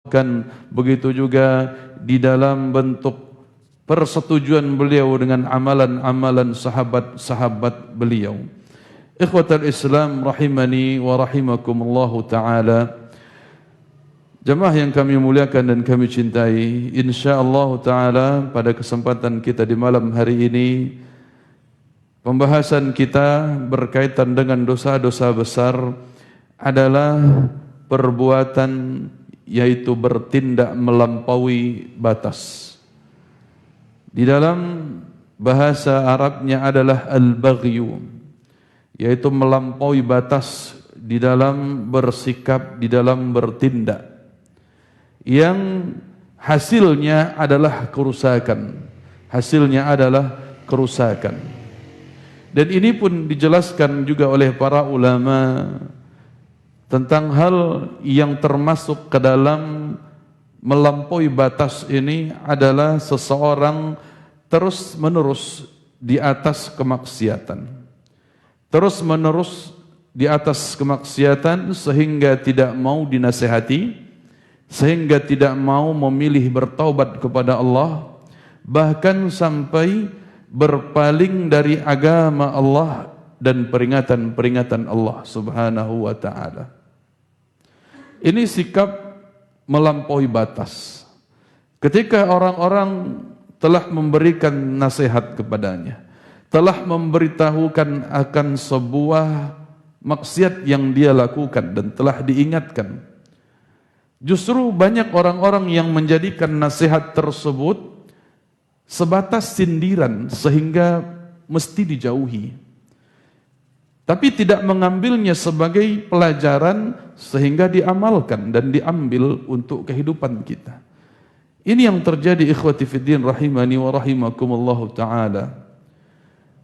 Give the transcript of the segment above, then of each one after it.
kan begitu juga di dalam bentuk persetujuan beliau dengan amalan-amalan sahabat-sahabat beliau. Ikhwatal Islam rahimani wa rahimakumullahu taala. Jemaah yang kami muliakan dan kami cintai, insyaallah taala pada kesempatan kita di malam hari ini pembahasan kita berkaitan dengan dosa-dosa besar adalah perbuatan yaitu bertindak melampaui batas. Di dalam bahasa Arabnya adalah al-baghyu, yaitu melampaui batas di dalam bersikap, di dalam bertindak, yang hasilnya adalah kerusakan. Hasilnya adalah kerusakan. Dan ini pun dijelaskan juga oleh para ulama tentang hal yang termasuk ke dalam melampaui batas ini adalah seseorang terus menerus di atas kemaksiatan. Terus menerus di atas kemaksiatan sehingga tidak mau dinasihati, sehingga tidak mau memilih bertaubat kepada Allah, bahkan sampai berpaling dari agama Allah dan peringatan-peringatan Allah Subhanahu wa taala. Ini sikap melampaui batas. Ketika orang-orang telah memberikan nasihat kepadanya, telah memberitahukan akan sebuah maksiat yang dia lakukan dan telah diingatkan, justru banyak orang-orang yang menjadikan nasihat tersebut sebatas sindiran sehingga mesti dijauhi, tapi tidak mengambilnya sebagai pelajaran sehingga diamalkan dan diambil untuk kehidupan kita. Ini yang terjadi ikhwati fiddin rahimani wa rahimakumullahu ta'ala.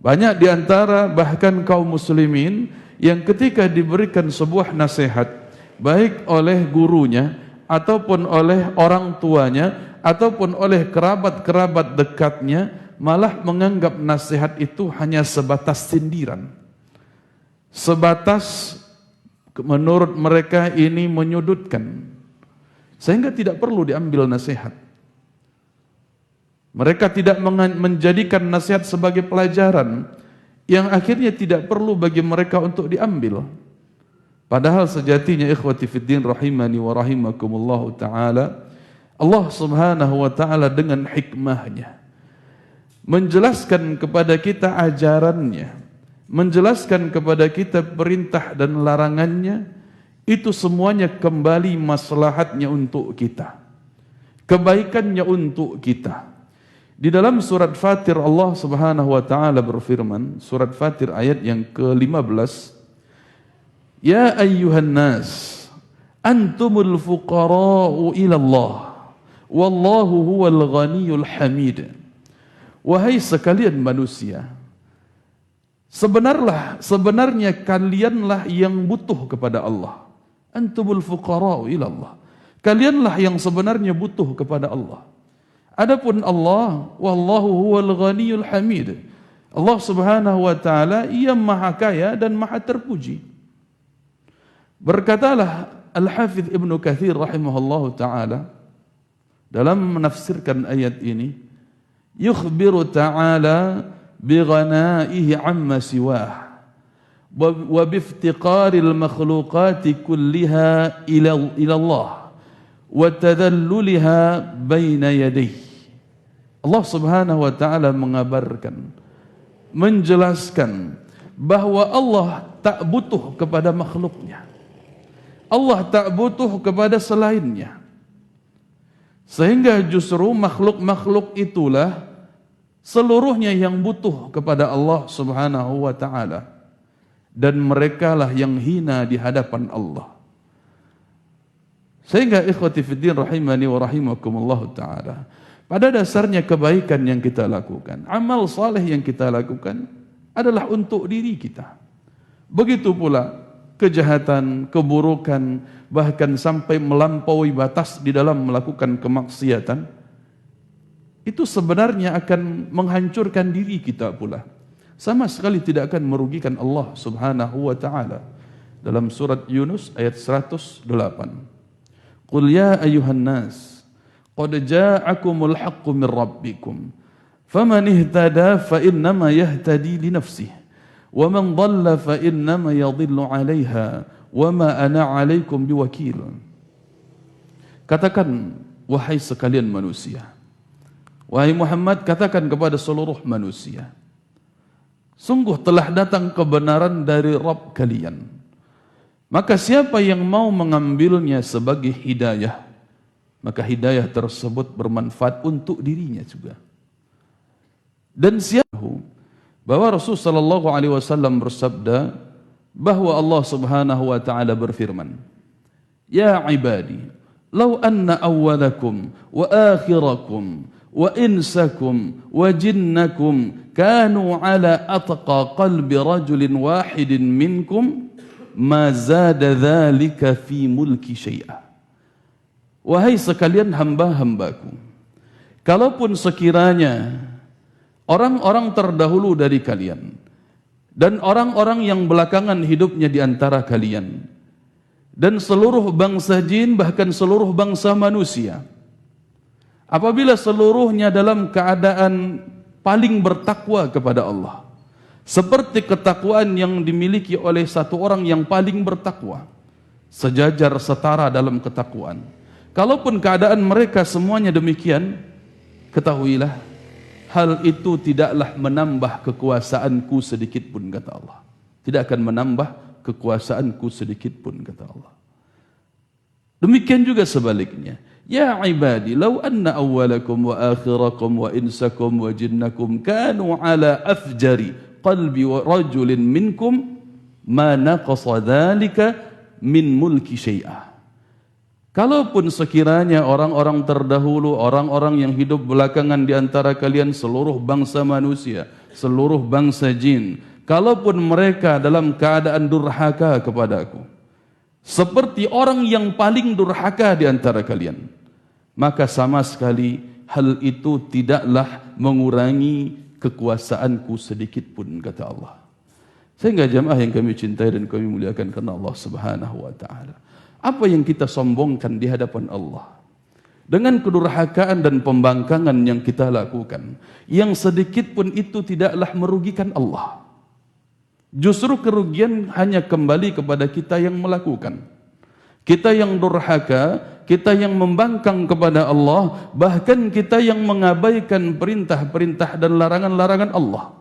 Banyak di antara bahkan kaum muslimin yang ketika diberikan sebuah nasihat, baik oleh gurunya ataupun oleh orang tuanya ataupun oleh kerabat-kerabat dekatnya, malah menganggap nasihat itu hanya sebatas sindiran, sebatas menurut mereka ini menyudutkan, sehingga tidak perlu diambil nasihat. Mereka tidak menjadikan nasihat sebagai pelajaran yang akhirnya tidak perlu bagi mereka untuk diambil. Padahal sejatinya ikhwati fiddin rahimani wa rahimakumullahu ta'ala, Allah subhanahu wa ta'ala dengan hikmahnya menjelaskan kepada kita ajarannya, menjelaskan kepada kita perintah dan larangannya, itu semuanya kembali maslahatnya untuk kita, kebaikannya untuk kita. Di dalam surat Fatir Allah subhanahu wa ta'ala berfirman, surat Fatir ayat yang ke-15, Ya ayyuhan nas, antumul fuqara'u ilallah, wallahu huwal ghaniyul hamid. Wahai sekalian manusia, sebenarnya kalianlah yang butuh kepada Allah. Antumul fuqara'u ilallah. Kalianlah yang sebenarnya butuh kepada Allah. Adapun Allah, wallahu huwal ghaniyul hamid. Allah subhanahu wa ta'ala, ia maha kaya dan maha terpuji. Berkatalah Al-Hafidh Ibnu Katsir rahimahullahu ta'ala dalam menafsirkan ayat ini, yukhbiru ta'ala bighanaihi amma siwah wa biftiqaril makhluqati kulliha ila Allah wa tadalluliha baina yadayhi. Allah subhanahu wa ta'ala mengabarkan, menjelaskan bahwa Allah tak butuh kepada makhluknya, Allah tak butuh kepada selainnya, sehingga justru makhluk-makhluk itulah seluruhnya yang butuh kepada Allah subhanahu wa ta'ala, dan merekalah yang hina di hadapan Allah. Sehingga ikhwati fiddin rahimani wa rahimakumullah ta'ala, pada dasarnya kebaikan yang kita lakukan, amal saleh yang kita lakukan adalah untuk diri kita. Begitu pula kejahatan, keburukan, bahkan sampai melampaui batas di dalam melakukan kemaksiatan, itu sebenarnya akan menghancurkan diri kita pula. Sama sekali tidak akan merugikan Allah subhanahu wa ta'ala. Dalam surat Yunus ayat 108. Qul ya ayuhan nas, qad ja'akumul haqqu min rabbikum. Faman ihtada fa innama yahtadi li nafsihi, wa man dhalla fa innama yadhillu 'alaiha, wa ma ana 'alaikum biwakil. Katakan, wahai sekalian manusia, wahai Muhammad, katakan kepada seluruh manusia, sungguh telah datang kebenaran dari Rabb kalian. Maka siapa yang mau mengambilnya sebagai hidayah, maka hidayah tersebut bermanfaat untuk dirinya juga. Dan siapa bahwa Rasul sallallahu alaihi wasallam bersabda bahwa Allah Subhanahu wa taala berfirman, "Ya ibadi, law anna awwalakum wa akhirakum wa insakum wa jinnakum kanu ala atqa qalbi rajulin wahidin minkum ma zada dhalika fi mulki syai'a." Wahai sekalian hamba-hambaku, kalaupun sekiranya orang-orang terdahulu dari kalian dan orang-orang yang belakangan hidupnya di antara kalian dan seluruh bangsa jin, bahkan seluruh bangsa manusia, apabila seluruhnya dalam keadaan paling bertakwa kepada Allah, seperti ketakwaan yang dimiliki oleh satu orang yang paling bertakwa, sejajar setara dalam ketakwaan, kalaupun keadaan mereka semuanya demikian, ketahuilah hal itu tidaklah menambah kekuasaanku sedikit pun, kata Allah. Tidak akan menambah kekuasaanku sedikit pun, kata Allah. Demikian juga sebaliknya. Ya ibadi, law anna awwalakum wa akhirakum wa insakum wa jinnakum kanu ala afjari qalbi rajulin minkum ma naqasa dhalika min mulki syai'ah. Kalaupun sekiranya orang-orang terdahulu, orang-orang yang hidup belakangan di antara kalian, seluruh bangsa manusia, seluruh bangsa jin, kalaupun mereka dalam keadaan durhaka kepadaku, seperti orang yang paling durhaka di antara kalian, maka sama sekali hal itu tidaklah mengurangi kekuasaanku sedikit pun, kata Allah. Sehingga jamaah yang kami cintai dan kami muliakan karena Allah Subhanahu wa taala, apa yang kita sombongkan di hadapan Allah dengan kedurhakaan dan pembangkangan yang kita lakukan, yang sedikit pun itu tidaklah merugikan Allah. Justru kerugian hanya kembali kepada kita yang melakukan. Kita yang durhaka, kita yang membangkang kepada Allah, bahkan kita yang mengabaikan perintah-perintah dan larangan-larangan Allah.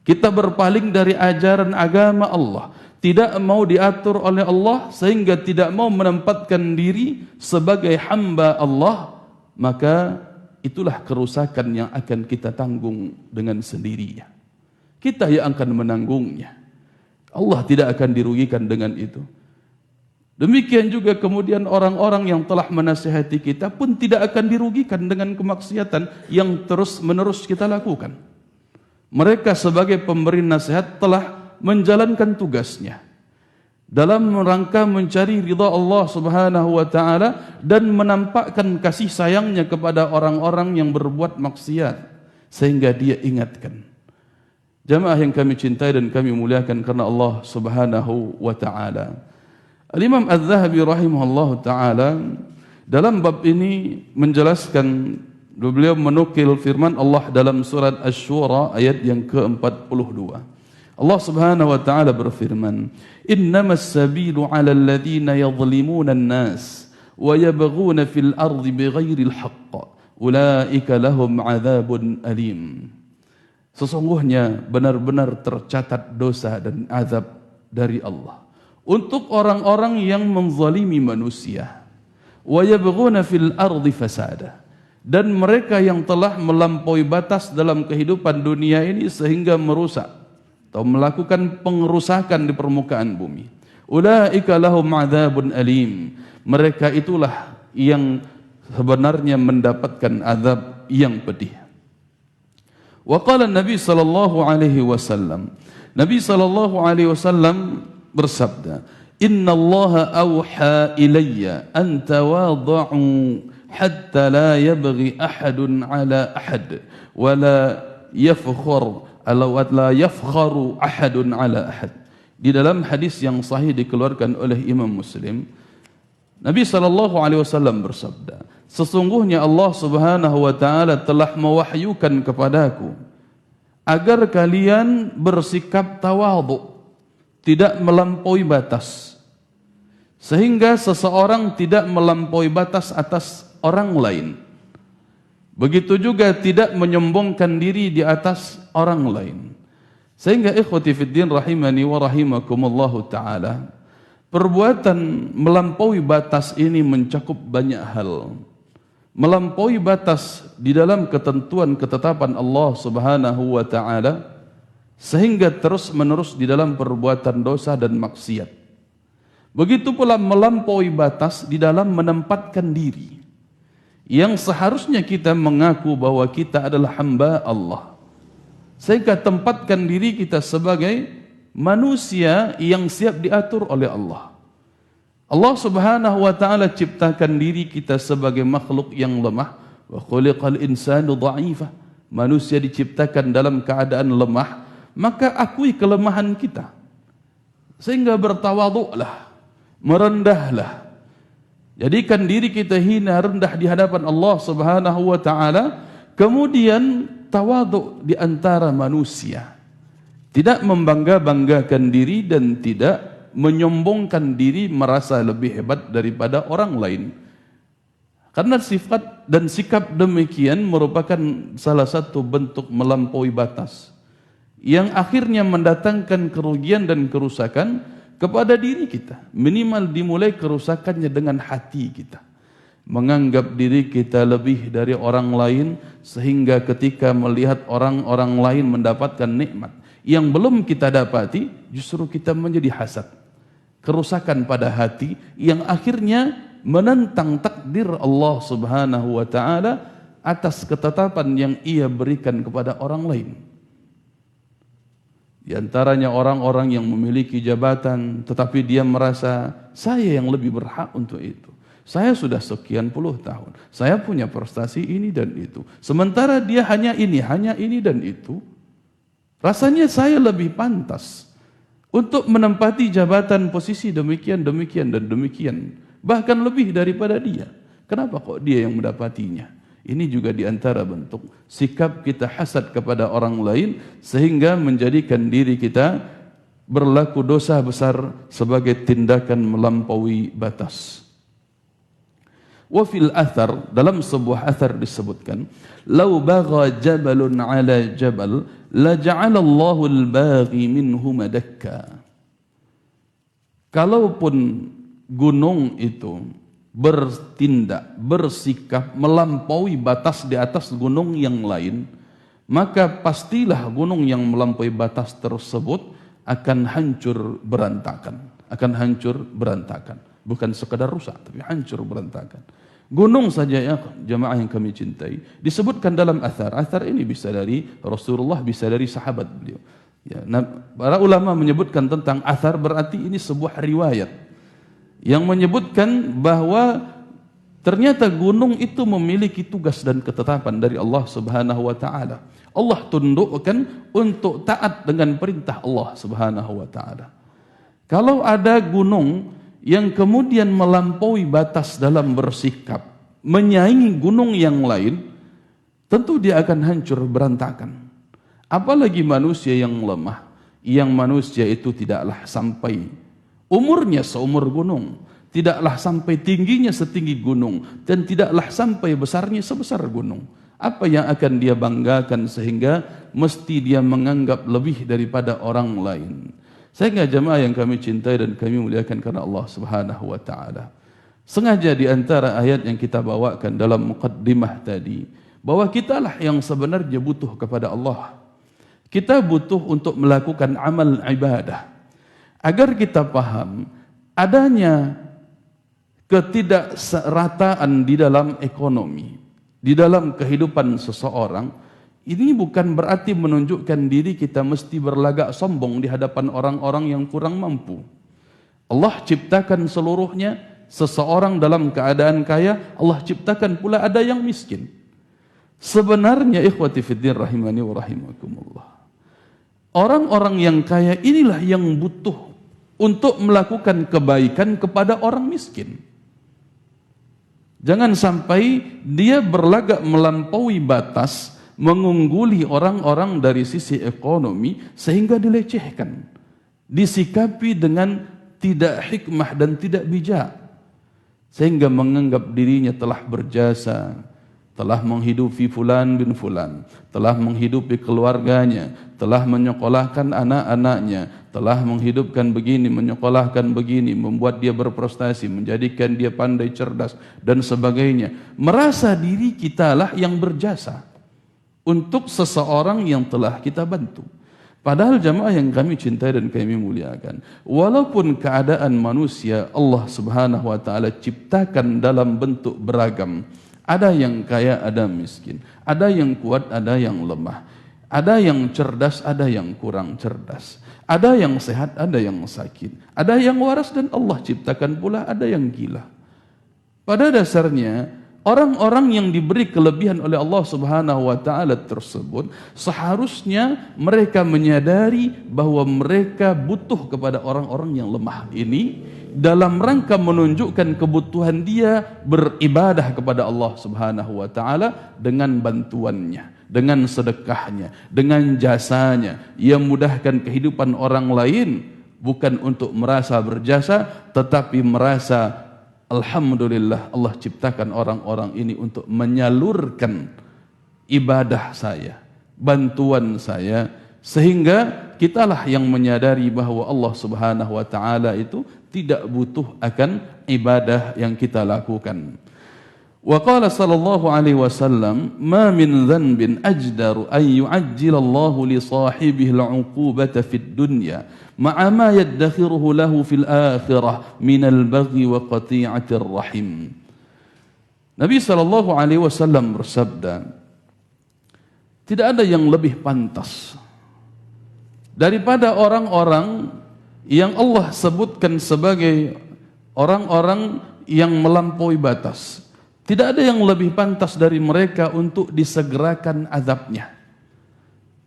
Kita berpaling dari ajaran agama Allah, tidak mau diatur oleh Allah, sehingga tidak mau menempatkan diri sebagai hamba Allah, maka itulah kerusakan yang akan kita tanggung dengan sendirinya. Kita yang akan menanggungnya. Allah tidak akan dirugikan dengan itu. Demikian juga kemudian orang-orang yang telah menasihati kita pun tidak akan dirugikan dengan kemaksiatan yang terus-menerus kita lakukan. Mereka sebagai pemberi nasihat telah menjalankan tugasnya dalam rangka mencari ridha Allah Subhanahu wa taala dan menampakkan kasih sayangnya kepada orang-orang yang berbuat maksiat, sehingga dia ingatkan. Jamaah yang kami cintai dan kami muliakan karena Allah Subhanahu wa taala, Al-Imam Az-Zahabi rahimahullah taala dalam bab ini menjelaskan, beliau menukil firman Allah dalam surat Asy-Syura ayat yang ke-42. Allah Subhanahu wa taala berfirman, "Innamas sabilu 'alal ladzina yadhlimuna an-nas wa yabghuna fil ardi bighairil haqq, ulaika lahum 'adzabun alim." Sesungguhnya benar-benar tercatat dosa dan azab dari Allah untuk orang-orang yang menzalimi manusia, wa yabghuna fil ardi fasada, dan mereka yang telah melampaui batas dalam kehidupan dunia ini sehingga merusak atau melakukan pengerusakan di permukaan bumi. Ulaika lahum adzabun alim. Mereka itulah yang sebenarnya mendapatkan azab yang pedih. Wa qala Nabi sallallahu alaihi wasallam, Nabi sallallahu alaihi wasallam bersabda, "Inna Allah awha ilayya an tawadhu hatta la yabghi ahadun ala ahad wa la yafkhur la yafkharu ahadun ala ahad." Di dalam hadis yang sahih dikeluarkan oleh Imam Muslim, Nabi SAW bersabda, sesungguhnya Allah Subhanahu wa taala telah mewahyukan kepadaku agar kalian bersikap tawadhu, tidak melampaui batas, sehingga seseorang tidak melampaui batas atas orang lain. Begitu juga tidak menyombongkan diri di atas orang lain. Sehingga ikhwati fiddin rahimani wa rahimakumullahu ta'ala, perbuatan melampaui batas ini mencakup banyak hal. Melampaui batas di dalam ketentuan ketetapan Allah Subhanahu wa taala sehingga terus-menerus di dalam perbuatan dosa dan maksiat. Begitu pula melampaui batas di dalam menempatkan diri yang seharusnya kita mengaku bahwa kita adalah hamba Allah. Sehingga tempatkan diri kita sebagai manusia yang siap diatur oleh Allah. Allah Subhanahu wa taala ciptakan diri kita sebagai makhluk yang lemah. Wa khuliqal insanu dha'ifah. Manusia diciptakan dalam keadaan lemah, maka akui kelemahan kita. Sehingga bertawadhu'lah, merendahlah. Jadikan diri kita hina, rendah di hadapan Allah Subhanahu wa taala, kemudian tawadhu di antara manusia. Tidak membangga-banggakan diri dan tidak menyombongkan diri merasa lebih hebat daripada orang lain. Karena sifat dan sikap demikian merupakan salah satu bentuk melampaui batas yang akhirnya mendatangkan kerugian dan kerusakan kepada diri kita. Minimal dimulai kerusakannya dengan hati kita. Menganggap diri kita lebih dari orang lain sehingga ketika melihat orang-orang lain mendapatkan nikmat yang belum kita dapati, justru kita menjadi hasad. Kerusakan pada hati yang akhirnya menentang takdir Allah Subhanahu wa taala atas ketetapan yang Ia berikan kepada orang lain. Di antaranya orang-orang yang memiliki jabatan tetapi dia merasa saya yang lebih berhak untuk itu. Saya sudah sekian puluh tahun, saya punya prestasi ini dan itu. Sementara dia hanya ini dan itu. Rasanya saya lebih pantas untuk menempati jabatan posisi demikian, dan demikian. Bahkan lebih daripada dia. Kenapa kok dia yang mendapatinya? Ini juga diantara bentuk sikap kita hasad kepada orang lain sehingga menjadikan diri kita berlaku dosa besar sebagai tindakan melampaui batas. Wa fil athar, dalam sebuah athar disebutkan, "Lau bagha jabalun ala jabal la ja'ala Allahu al-baghi minhu madakka." Kalaupun gunung itu bertindak, bersikap melampaui batas di atas gunung yang lain, maka pastilah gunung yang melampaui batas tersebut akan hancur berantakan. Bukan sekadar rusak, tapi hancur berantakan. Gunung saja ya jamaah yang kami cintai, disebutkan dalam athar. Athar ini bisa dari Rasulullah, bisa dari sahabat beliau. Ya, para ulama menyebutkan tentang athar berarti ini sebuah riwayat yang menyebutkan bahwa ternyata gunung itu memiliki tugas dan ketetapan dari Allah Subhanahu wa taala. Allah tundukkan untuk taat dengan perintah Allah Subhanahu wa taala. Kalau ada gunung yang kemudian melampaui batas dalam bersikap, menyaingi gunung yang lain, tentu dia akan hancur berantakan. Apalagi manusia yang lemah, yang manusia itu tidaklah sampai umurnya seumur gunung, tidaklah sampai tingginya setinggi gunung, dan tidaklah sampai besarnya sebesar gunung. Apa yang akan dia banggakan sehingga mesti dia menganggap lebih daripada orang lain? Sehingga jemaah yang kami cintai dan kami muliakan karena Allah Subhanahu wa taala, sengaja di antara ayat yang kita bawakan dalam muqaddimah tadi, bahwa kitalah yang sebenarnya butuh kepada Allah. Kita butuh untuk melakukan amal ibadah. Agar kita paham adanya ketidakserataan di dalam ekonomi, di dalam kehidupan seseorang, ini bukan berarti menunjukkan diri kita mesti berlagak sombong di hadapan orang-orang yang kurang mampu. Allah ciptakan seluruhnya, seseorang dalam keadaan kaya, Allah ciptakan pula ada yang miskin. Sebenarnya ikhwati fiddin rahimani wa rahimakumullah, orang-orang yang kaya inilah yang butuh untuk melakukan kebaikan kepada orang miskin. Jangan sampai dia berlagak melampaui batas, mengungguli orang-orang dari sisi ekonomi sehingga dilecehkan, disikapi dengan tidak hikmah dan tidak bijak, sehingga menganggap dirinya telah berjasa, telah menghidupi fulan bin fulan, telah menghidupi keluarganya, telah menyekolahkan anak-anaknya, telah menghidupkan begini, menyekolahkan begini, membuat dia berprestasi, menjadikan dia pandai, cerdas, dan sebagainya. Merasa diri kitalah yang berjasa untuk seseorang yang telah kita bantu. Padahal jamaah yang kami cintai dan kami muliakan, walaupun keadaan manusia Allah subhanahu wa ta'ala ciptakan dalam bentuk beragam, ada yang kaya, ada miskin, ada yang kuat, ada yang lemah, ada yang cerdas, ada yang kurang cerdas, ada yang sehat, ada yang sakit, ada yang waras, dan Allah ciptakan pula ada yang gila. Pada dasarnya orang-orang yang diberi kelebihan oleh Allah subhanahu wa ta'ala tersebut seharusnya mereka menyadari bahwa mereka butuh kepada orang-orang yang lemah ini dalam rangka menunjukkan kebutuhan dia beribadah kepada Allah subhanahu wa ta'ala dengan bantuannya, dengan sedekahnya, dengan jasanya. Ia mudahkan kehidupan orang lain bukan untuk merasa berjasa, tetapi merasa alhamdulillah Allah ciptakan orang-orang ini untuk menyalurkan ibadah saya, bantuan saya, sehingga kitalah yang menyadari bahwa Allah subhanahu wa ta'ala itu tidak butuh akan ibadah yang kita lakukan. Wa qala sallallahu alaihi wasallam, ma min dhanbin ajdaru an yu'ajjila Allah li sahibihi al-'uqubata fid dunya ma'a ma yaddakhiruhu lahu fil akhirah min al-baghi wa qati'atir rahim. Nabi sallallahu alaihi wasallam bersabda, tidak ada yang lebih pantas daripada orang-orang yang Allah sebutkan sebagai orang-orang yang melampaui batas. Tidak ada yang lebih pantas dari mereka untuk disegerakan azabnya.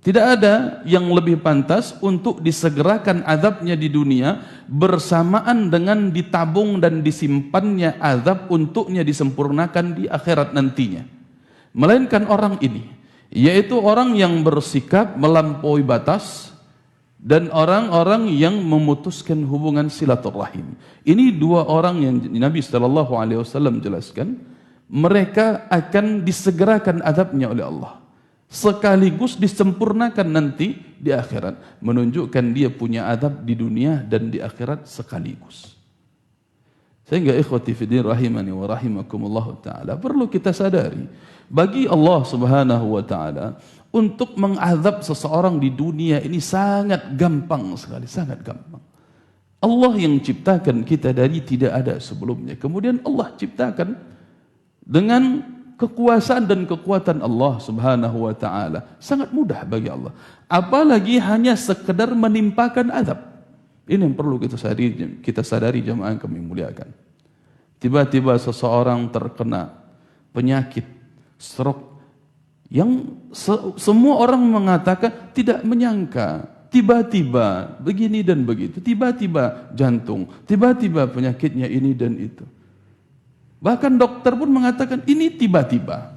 Tidak ada yang lebih pantas untuk disegerakan azabnya di dunia bersamaan dengan ditabung dan disimpannya azab untuknya disempurnakan di akhirat nantinya. Melainkan orang ini, yaitu orang yang bersikap melampaui batas dan orang-orang yang memutuskan hubungan silaturahim. Ini dua orang yang Nabi sallallahu alaihi wasallam jelaskan, mereka akan disegerakan azabnya oleh Allah, sekaligus disempurnakan nanti di akhirat, menunjukkan dia punya azab di dunia dan di akhirat sekaligus. Sehingga ikhwati fiddin rahimani wa rahimakumullah ta'ala, perlu kita sadari, bagi Allah subhanahu wa ta'ala untuk mengazab seseorang di dunia ini sangat gampang sekali, sangat gampang. Allah yang ciptakan kita dari tidak ada sebelumnya, kemudian Allah ciptakan dengan kekuasaan dan kekuatan Allah subhanahu wa ta'ala. Sangat mudah bagi Allah, apalagi hanya sekedar menimpakan azab. Ini yang perlu kita sadari jemaah yang kami muliakan. Tiba-tiba seseorang terkena penyakit stroke yang semua orang mengatakan tidak menyangka, tiba-tiba begini dan begitu, tiba-tiba jantung, tiba-tiba penyakitnya ini dan itu. Bahkan dokter pun mengatakan ini tiba-tiba,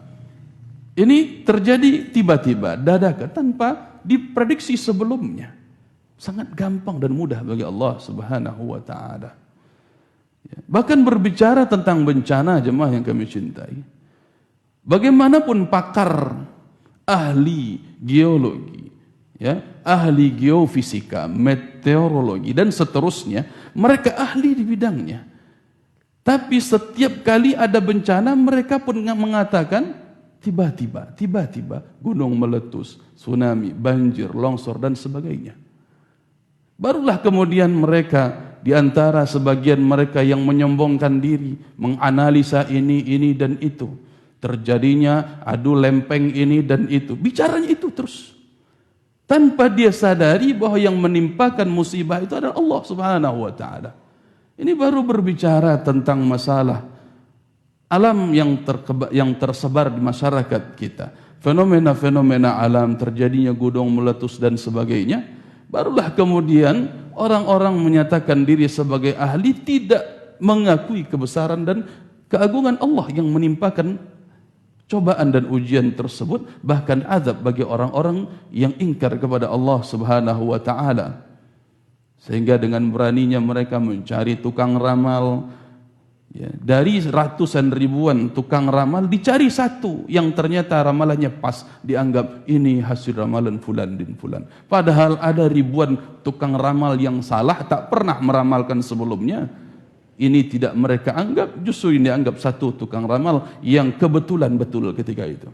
ini terjadi tiba-tiba, dadakan, tanpa diprediksi sebelumnya. Sangat gampang dan mudah bagi Allah subhanahu wa ta'ala. Bahkan berbicara tentang bencana jemaah yang kami cintai, bagaimanapun pakar, ahli geologi, ya, ahli geofisika, meteorologi dan seterusnya, mereka ahli di bidangnya. Tapi setiap kali ada bencana mereka pun mengatakan tiba-tiba gunung meletus, tsunami, banjir, longsor dan sebagainya. Barulah kemudian mereka di antara sebagian mereka yang menyombongkan diri, menganalisa ini dan itu. Terjadinya adu lempeng ini dan itu. Bicaranya itu terus. Tanpa dia sadari bahwa yang menimpakan musibah itu adalah Allah subhanahu wa ta'ala. Ini baru berbicara tentang masalah alam yang tersebar di masyarakat kita. Fenomena-fenomena alam, terjadinya gunung meletus dan sebagainya. Barulah kemudian orang-orang menyatakan diri sebagai ahli, tidak mengakui kebesaran dan Keagungan Allah yang menimpakan cobaan dan ujian tersebut, bahkan azab bagi orang-orang yang ingkar kepada Allah Subhanahu wa taala. Sehingga dengan beraninya mereka mencari tukang ramal, ya, dari ratusan ribuan tukang ramal dicari satu yang ternyata ramalannya pas, dianggap ini hasil ramalan fulan bin fulan. Padahal ada ribuan tukang ramal yang salah, tak pernah meramalkan sebelumnya. Ini tidak mereka anggap, justru ini dianggap satu tukang ramal yang kebetulan betul ketika itu.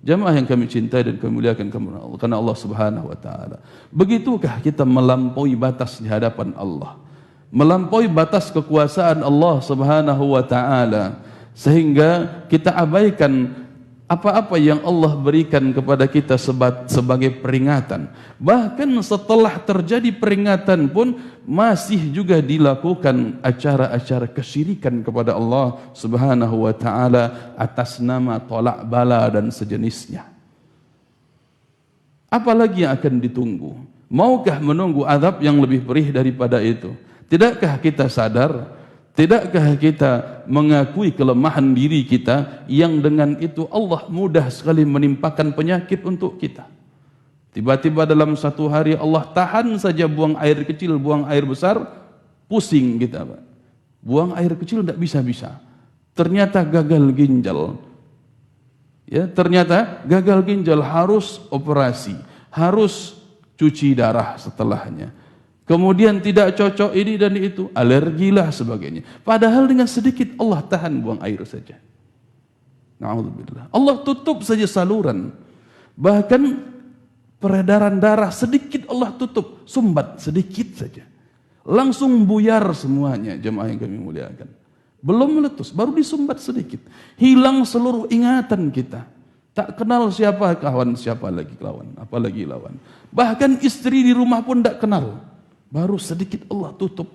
Jamaah yang kami cintai dan kami muliakan karena Allah Subhanahu wa taala. Begitukah kita melampaui batas di hadapan Allah? Melampaui batas kekuasaan Allah Subhanahu wa taala sehingga kita abaikan apa-apa yang Allah berikan kepada kita sebagai peringatan. Bahkan setelah terjadi peringatan pun masih juga dilakukan acara-acara kesyirikan kepada Allah Subhanahu wa taala atas nama tolak bala dan sejenisnya. Apalagi yang akan ditunggu? Maukah menunggu azab yang lebih perih daripada itu? Tidakkah kita sadar? Tidakkah kita mengakui kelemahan diri kita yang dengan itu Allah mudah sekali menimpakan penyakit untuk kita? Tiba-tiba dalam satu hari Allah tahan saja buang air kecil, buang air besar, pusing kita, Pak. Buang air kecil tidak bisa-bisa. Ternyata gagal ginjal. Ya, ternyata gagal ginjal, harus operasi, harus cuci darah setelahnya. Kemudian tidak cocok ini dan itu, alergilah sebagainya. Padahal dengan sedikit Allah tahan buang air saja. Na'udzubillah. Allah tutup saja saluran. Bahkan peredaran darah sedikit Allah tutup, sumbat sedikit saja. Langsung buyar semuanya, jemaah yang kami muliakan. Belum meletus, baru disumbat sedikit. Hilang seluruh ingatan kita. Tak kenal siapa kawan, siapa lagi kawan, apalagi lawan. Bahkan istri di rumah pun tak kenal. Baru sedikit Allah tutup.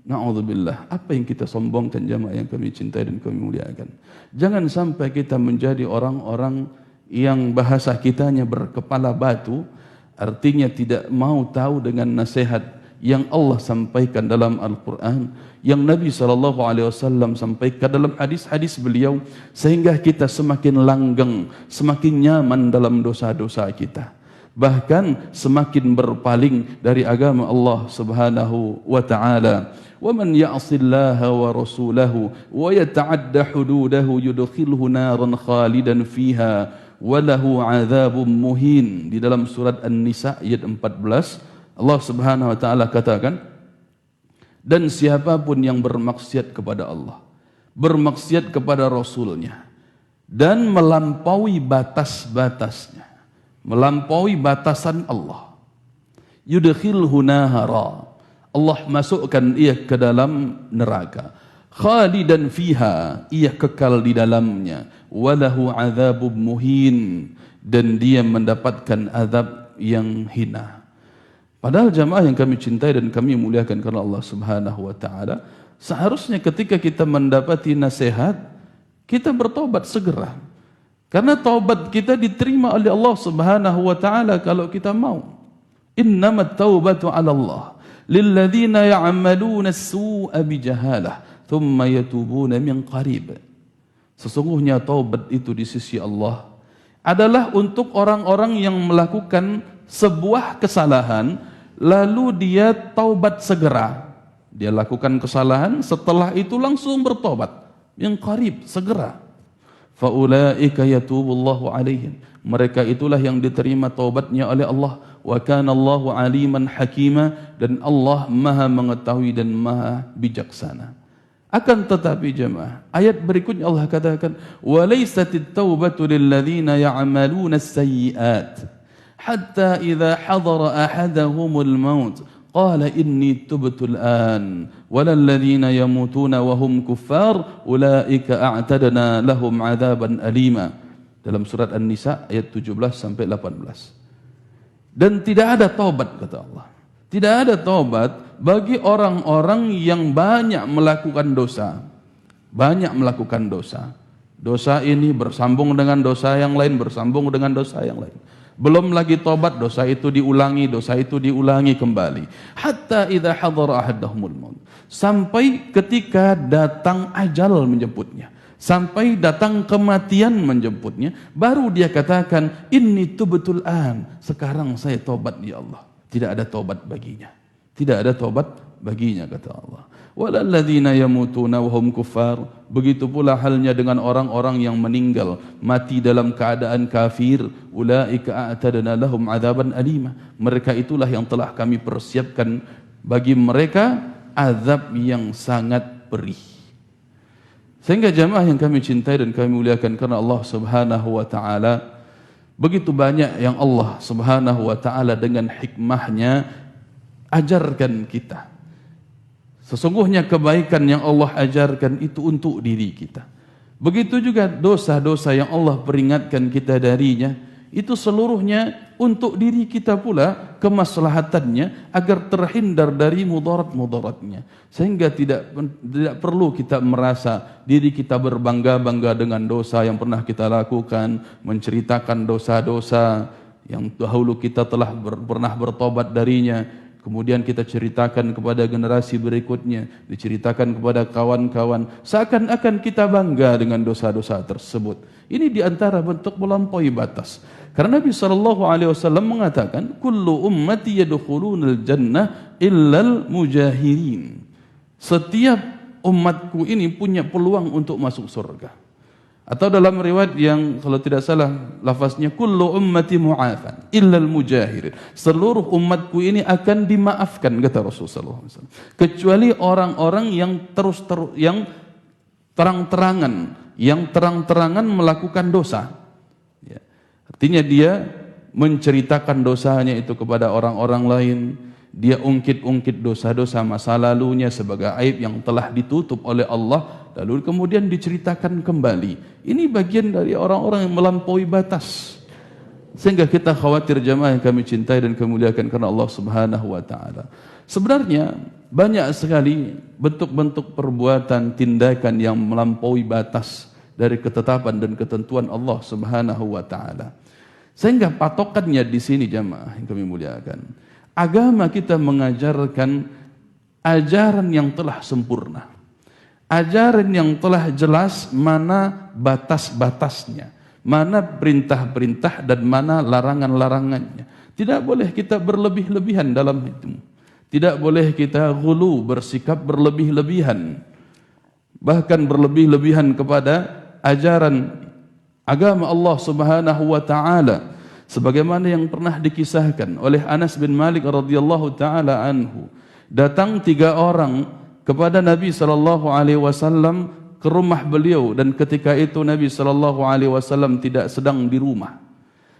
Na'udzubillah. Apa yang kita sombongkan jamaah yang kami cintai dan kami muliakan. Jangan sampai kita menjadi orang-orang yang bahasa kitanya berkepala batu. Artinya tidak mau tahu dengan nasihat yang Allah sampaikan dalam Al-Quran, yang Nabi SAW sampaikan dalam hadis-hadis beliau, sehingga kita semakin langgeng, semakin nyaman dalam dosa-dosa kita. Bahkan semakin berpaling dari agama Allah Subhanahu wa taala. Wa man ya'sillaha wa rasulahu wa yata'adda hududahu yudkhilhu naran khalidan fiha wa lahu 'adzabun muhin. Di dalam surat An-Nisa ayat 14, Allah Subhanahu wa taala katakan, dan siapapun yang bermaksiat kepada Allah, bermaksiat kepada Rasulnya, dan melampaui batas-batasnya, melampaui batasan Allah, yudkhilhu nahara, Allah masukkan ia ke dalam neraka, khalidan fiha, ia kekal di dalamnya, walahu adzabun muhin, dan dia mendapatkan azab yang hina. Padahal jamaah yang kami cintai dan kami muliakan karena Allah Subhanahu wa taala, seharusnya ketika kita mendapati nasihat, kita bertobat segera. Karena taubat kita diterima oleh Allah Subhanahu wa taala kalau kita mau. Innamat taubatu 'ala Allah lilladzina ya'maluna as-su'a bijahalah thumma yatubuna min qarib. Sesungguhnya taubat itu di sisi Allah adalah untuk orang-orang yang melakukan sebuah kesalahan lalu dia taubat segera. Dia lakukan kesalahan, setelah itu langsung bertobat. Min qarib, segera. Faulaika yatubullahu alaihim, mereka itulah yang diterima taubatnya oleh Allah. Wa kana Allahu aliman hakima, dan Allah maha mengetahui dan maha bijaksana. Akan tetapi jemaah, ayat berikutnya Allah katakan, wa laysatit taubatu lil ladzina ya'maluna as-sayyi'at hatta idza hadara ahadahumul maut qala inni tubtu al-an walal ladzina yamutuna wa hum kuffar ulaika a'tadna lahum 'adzaban alima. Dalam surat An-Nisa ayat 17 sampai 18. Dan tidak ada taubat, kata Allah. Tidak ada taubat bagi orang-orang yang banyak melakukan dosa. Banyak melakukan dosa. Dosa ini bersambung dengan dosa yang lain, bersambung dengan dosa yang lain. Belum lagi tobat, dosa itu diulangi kembali. Hatta idza hadara ahadahumul maut. Sampai ketika datang ajal menjemputnya. Sampai datang kematian menjemputnya, baru dia katakan, inni tubtul an. Sekarang saya tobat ya Allah. Tidak ada tobat baginya. Tidak ada tobat baginya, kata Allah. Walalladzina yamutuna wa hum kuffar. Begitu pula halnya dengan orang-orang yang meninggal mati dalam keadaan kafir. Ulaika a'tadna lahum adzaban alima. Mereka itulah yang telah kami persiapkan bagi mereka azab yang sangat perih. Sehingga jamaah yang kami cintai dan kami muliakan karena Allah Subhanahu wa taala, begitu banyak yang Allah Subhanahu wa taala dengan hikmahnya ajarkan kita. Sesungguhnya kebaikan yang Allah ajarkan itu untuk diri kita. Begitu juga dosa-dosa yang Allah peringatkan kita darinya, itu seluruhnya untuk diri kita pula, kemaslahatannya agar terhindar dari mudarat-mudaratnya. Sehingga tidak perlu kita merasa diri kita berbangga-bangga dengan dosa yang pernah kita lakukan, menceritakan dosa-dosa yang dahulu kita telah pernah bertobat darinya. Kemudian kita ceritakan kepada generasi berikutnya, diceritakan kepada kawan-kawan, seakan-akan kita bangga dengan dosa-dosa tersebut. Ini diantara bentuk melampaui batas. Karena Nabi SAW mengatakan, kullu ummati yadkhulunal jannah illal mujahirin. Setiap umatku ini punya peluang untuk masuk surga. Atau dalam riwayat yang kalau tidak salah lafaznya, kullu ummati mu'afan illal mujahirin. Seluruh umatku ini akan dimaafkan, kata Rasulullah SAW. Kecuali orang-orang yang yang terang-terangan melakukan dosa. Ya. Artinya dia menceritakan dosanya itu kepada orang-orang lain. Dia ungkit-ungkit dosa-dosa masa lalunya sebagai aib yang telah ditutup oleh Allah, lalu kemudian diceritakan kembali. Ini bagian dari orang-orang yang melampaui batas. Sehingga kita khawatir jamaah yang kami cintai dan kami muliakan karena Allah Subhanahu wa taala. Sebenarnya banyak sekali bentuk-bentuk perbuatan, tindakan yang melampaui batas dari ketetapan dan ketentuan Allah Subhanahu wa taala. Sehingga patokannya di sini jamaah yang kami muliakan. Agama kita mengajarkan ajaran yang telah sempurna. Ajaran yang telah jelas mana batas-batasnya, mana perintah-perintah dan mana larangan-larangannya. Tidak boleh kita berlebih-lebihan dalam itu. Tidak boleh kita ghulu, bersikap berlebih-lebihan. Bahkan berlebih-lebihan kepada ajaran agama Allah Subhanahu wa taala. Sebagaimana yang pernah dikisahkan oleh Anas bin Malik radhiyallahu taala anhu, datang 3 orang kepada Nabi sallallahu alaihi wasallam ke rumah beliau, dan ketika itu Nabi sallallahu alaihi wasallam tidak sedang di rumah.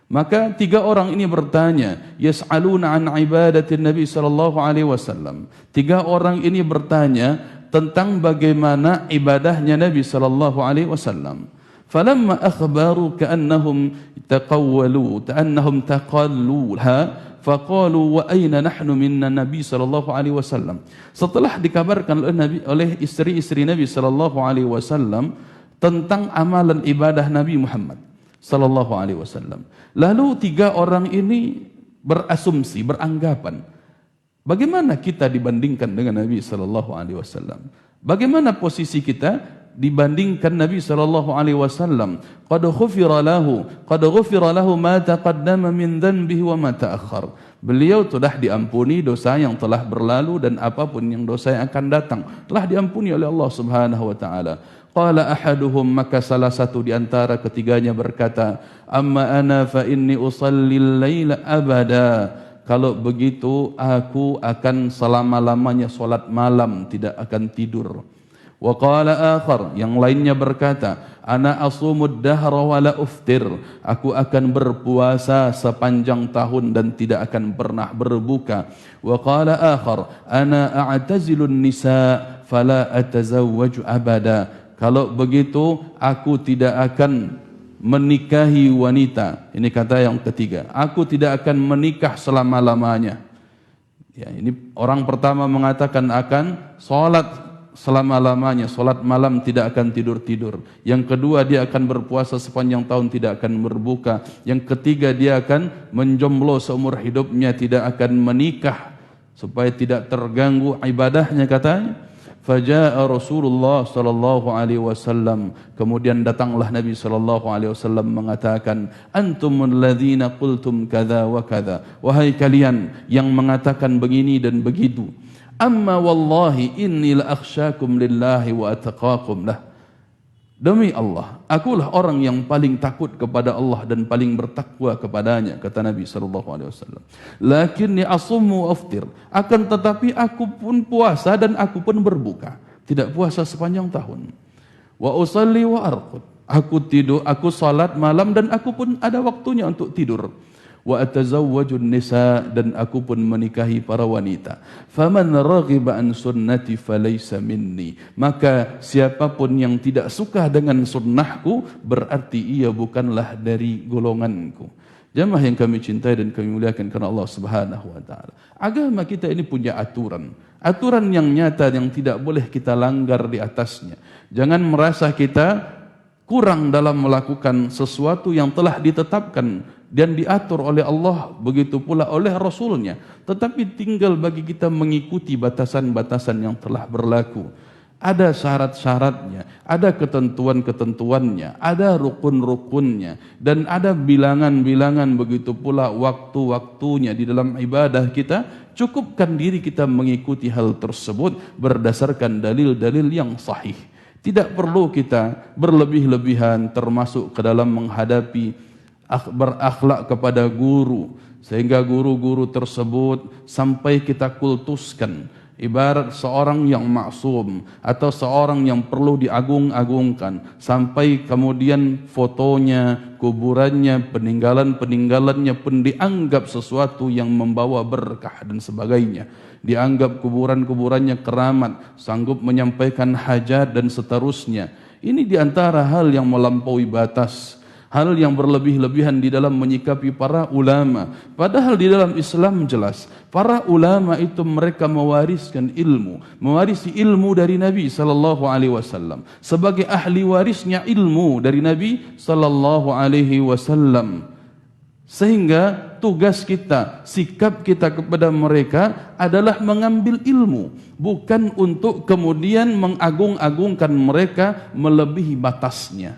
Maka 3 orang ini bertanya, yas'aluna an ibadatin Nabi sallallahu alaihi wasallam. 3 orang ini bertanya tentang bagaimana ibadahnya Nabi sallallahu alaihi wasallam. فلما أخبروا كأنهم تقلوها فقالوا وأين نحن من النبي صلى الله عليه وسلم. Setelah dikabarkan oleh istri-istri Nabi sallallahu alaihi wasallam tentang amalan ibadah Nabi Muhammad sallallahu alaihi wasallam, lalu 3 orang ini berasumsi, beranggapan, bagaimana kita dibandingkan dengan Nabi sallallahu alaihi wasallam? Bagaimana posisi kita dibandingkan Nabi sallallahu alaihi wasallam? Qad ghufira lahu ma taqaddama min dhanbihi wa ma ta'akhkhar. Beliau telah diampuni dosa yang telah berlalu dan apapun yang dosa yang akan datang telah diampuni oleh Allah Subhanahu wa taala. Qala ahaduhum, maka salah satu di antara ketiganya berkata, amma ana fa inni usallil laila abada. Kalau begitu aku akan selama-lamanya salat malam, tidak akan tidur. Wa qala akhar, yang lainnya berkata, ana asumud dahra wa la uftir. Aku akan berpuasa sepanjang tahun dan tidak akan pernah berbuka. Wa qala akhar, ana a'tazilun nisa fala atazawwaju abada. Kalau begitu aku tidak akan menikahi wanita. Ini kata yang ketiga, aku tidak akan menikah selama-lamanya. Ya, ini orang pertama mengatakan akan salat selama-lamanya, salat malam tidak akan tidur-tidur. Yang kedua, dia akan berpuasa sepanjang tahun, tidak akan berbuka. Yang ketiga, dia akan menjomblo seumur hidupnya, tidak akan menikah supaya tidak terganggu ibadahnya katanya. Faja'a Rasulullah sallallahu alaihi wasallam, kemudian datanglah Nabi sallallahu alaihi wasallam mengatakan, antumul ladzina qultum kadza wa kadza, wahai kalian yang mengatakan begini dan begitu. Amma wallahi inni la akhsyakum lillahi wa ataqakum lah. Demi Allah, akulah orang yang paling takut kepada Allah dan paling bertakwa kepadanya, kata Nabi sallallahu alaihi wasallam. Lakinni asummu wa aftir, akan tetapi aku pun puasa dan aku pun berbuka, tidak puasa sepanjang tahun. Wa usalli wa arqud, aku tidur, aku salat malam dan aku pun ada waktunya untuk tidur. Wa atazawwajun nisa, dan aku pun menikahi para wanita. Faman raghiba an sunnati falaysa minni, maka siapapun yang tidak suka dengan sunnahku berarti ia bukanlah dari golonganku. Jamaah yang kami cintai dan kami muliakan karena Allah Subhanahu wa taala. Agama kita ini punya aturan. Aturan yang nyata yang tidak boleh kita langgar di atasnya. Jangan merasa kita kurang dalam melakukan sesuatu yang telah ditetapkan dan diatur oleh Allah, begitu pula oleh Rasulnya. Tetapi tinggal bagi kita mengikuti batasan-batasan yang telah berlaku. Ada syarat-syaratnya, ada ketentuan-ketentuannya, ada rukun-rukunnya, dan ada bilangan-bilangan, begitu pula waktu-waktunya di dalam ibadah kita. Cukupkan diri kita mengikuti hal tersebut berdasarkan dalil-dalil yang sahih. Tidak perlu kita berlebih-lebihan termasuk ke dalam menghadapi berakhlak kepada guru, sehingga guru-guru tersebut sampai kita kultuskan. Ibarat seorang yang maksum atau seorang yang perlu diagung-agungkan, sampai kemudian fotonya, kuburannya, peninggalan-peninggalannya pun dianggap sesuatu yang membawa berkah dan sebagainya. Dianggap kuburan-kuburannya keramat, sanggup menyampaikan hajat dan seterusnya. Ini diantara hal yang melampaui batas, hal yang berlebih-lebihan di dalam menyikapi para ulama. Padahal di dalam Islam jelas, para ulama itu mereka mewariskan ilmu, mewarisi ilmu dari Nabi sallallahu alaihi wasallam sebagai ahli warisnya ilmu dari Nabi sallallahu alaihi wasallam. Sehingga tugas kita, sikap kita kepada mereka adalah mengambil ilmu, bukan untuk kemudian mengagung-agungkan mereka melebihi batasnya.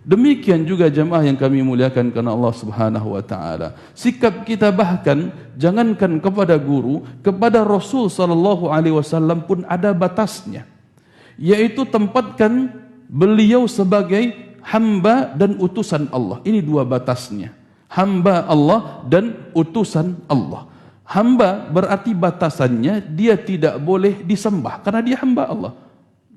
Demikian juga jemaah yang kami muliakan karena Allah Subhanahu wa taala. Sikap kita bahkan jangankan kepada guru, kepada Rasul sallallahu alaihi wasallam pun ada batasnya. Yaitu tempatkan beliau sebagai hamba dan utusan Allah. Ini dua batasnya. Hamba Allah dan utusan Allah. Hamba berarti batasannya dia tidak boleh disembah karena dia hamba Allah.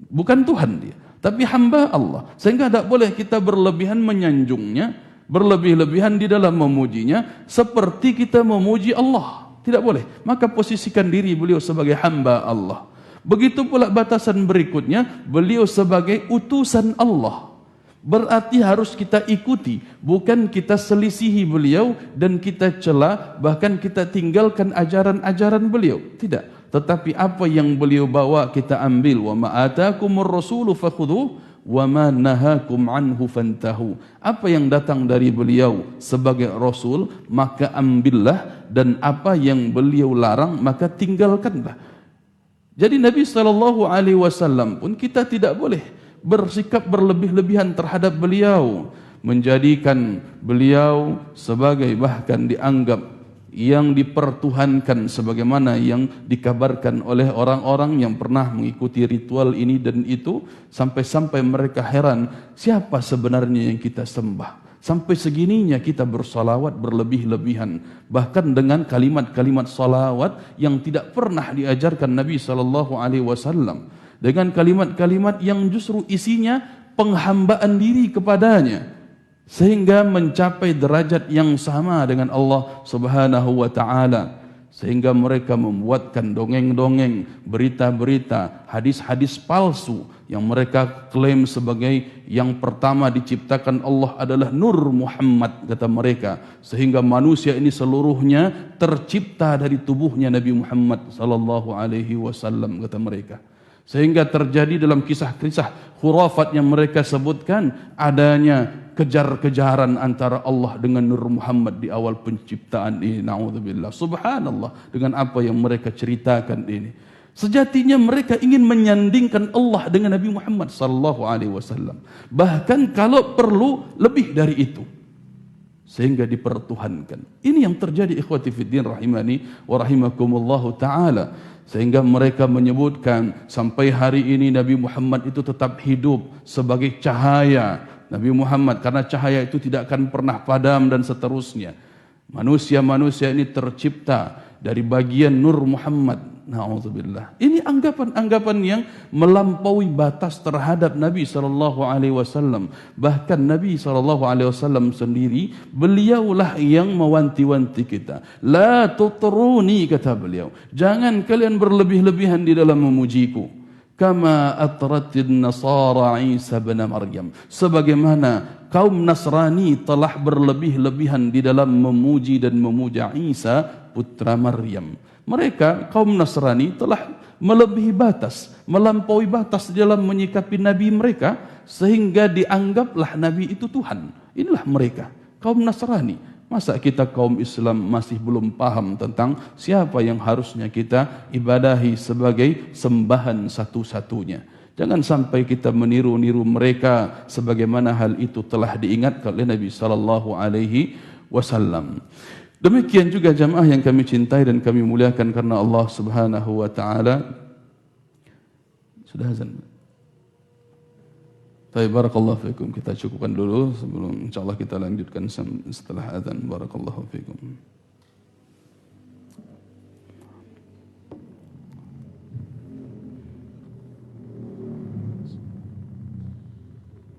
Bukan Tuhan dia, tapi hamba Allah. Sehingga tidak boleh kita berlebihan menyanjungnya, berlebih-lebihan di dalam memujinya seperti kita memuji Allah. Tidak boleh. Maka posisikan diri beliau sebagai hamba Allah. Begitu pula batasan berikutnya, beliau sebagai utusan Allah. Berarti harus kita ikuti, bukan kita selisihi beliau dan kita cela, bahkan kita tinggalkan ajaran-ajaran beliau. Tidak. Tetapi apa yang beliau bawa kita ambil. Wa ma atakumur rasulu fakhudhuh wa ma nahakum anhu fantahu. Apa yang datang dari beliau sebagai rasul maka ambillah, dan apa yang beliau larang maka tinggalkanlah. Jadi Nabi sallallahu alaihi wasallam pun kita tidak boleh bersikap berlebih-lebihan terhadap beliau, menjadikan beliau sebagai bahkan dianggap yang dipertuhankan sebagaimana yang dikabarkan oleh orang-orang yang pernah mengikuti ritual ini dan itu, sampai-sampai mereka heran siapa sebenarnya yang kita sembah. Sampai segininya kita bersalawat berlebih-lebihan, bahkan dengan kalimat-kalimat salawat yang tidak pernah diajarkan Nabi sallallahu alaihi wasallam, dengan kalimat-kalimat yang justru isinya penghambaan diri kepadanya, sehingga mencapai derajat yang sama dengan Allah Subhanahu wa taala. Sehingga mereka membuatkan dongeng-dongeng, berita-berita, hadis-hadis palsu yang mereka klaim sebagai yang pertama diciptakan Allah adalah Nur Muhammad, kata mereka, sehingga manusia ini seluruhnya tercipta dari tubuhnya Nabi Muhammad sallallahu alaihi wasallam, kata mereka. Sehingga terjadi dalam kisah-kisah khurafat yang mereka sebutkan adanya kejar-kejaran antara Allah dengan Nur Muhammad di awal penciptaan ini. Na'udzubillah. Subhanallah, dengan apa yang mereka ceritakan ini. Sejatinya mereka ingin menyandingkan Allah dengan Nabi Muhammad sallallahu alaihi wasallam. Bahkan kalau perlu lebih dari itu. Sehingga dipertuhankan. Ini yang terjadi ikhwati fiddin rahimani wa rahimakumullahu ta'ala. Sehingga mereka menyebutkan sampai hari ini Nabi Muhammad itu tetap hidup sebagai cahaya. Nabi Muhammad, karena cahaya itu tidak akan pernah padam dan seterusnya. Manusia-manusia ini tercipta dari bagian Nur Muhammad. Na'udzubillah. Ini anggapan-anggapan yang melampaui batas terhadap Nabi SAW. Bahkan Nabi SAW sendiri, beliaulah yang mewanti-wanti kita. La tutruni, kata beliau. Jangan kalian berlebih-lebihan di dalam memujiku. Kama atratin nasara Isa bin Maryam. Sebagaimana kaum Nasrani telah berlebih-lebihan di dalam memuji dan memuja Isa putra Maryam. Mereka kaum Nasrani telah melebihi batas, melampaui batas dalam menyikapi Nabi mereka sehingga dianggaplah Nabi itu Tuhan. Inilah mereka, kaum Nasrani. Masa kita kaum Islam masih belum paham tentang siapa yang harusnya kita ibadahi sebagai sembahan satu-satunya. Jangan sampai kita meniru-niru mereka sebagaimana hal itu telah diingatkan oleh Nabi sallallahu alaihi wasallam. Demikian juga jamaah yang kami cintai dan kami muliakan karena Allah Subhanahu wa taala. Sudah azan. Baik, barakallahu fikum. Kita cukupkan dulu sebelum insyaallah kita lanjutkan setelah azan. Barakallahu fikum.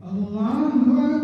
Allahu akbar.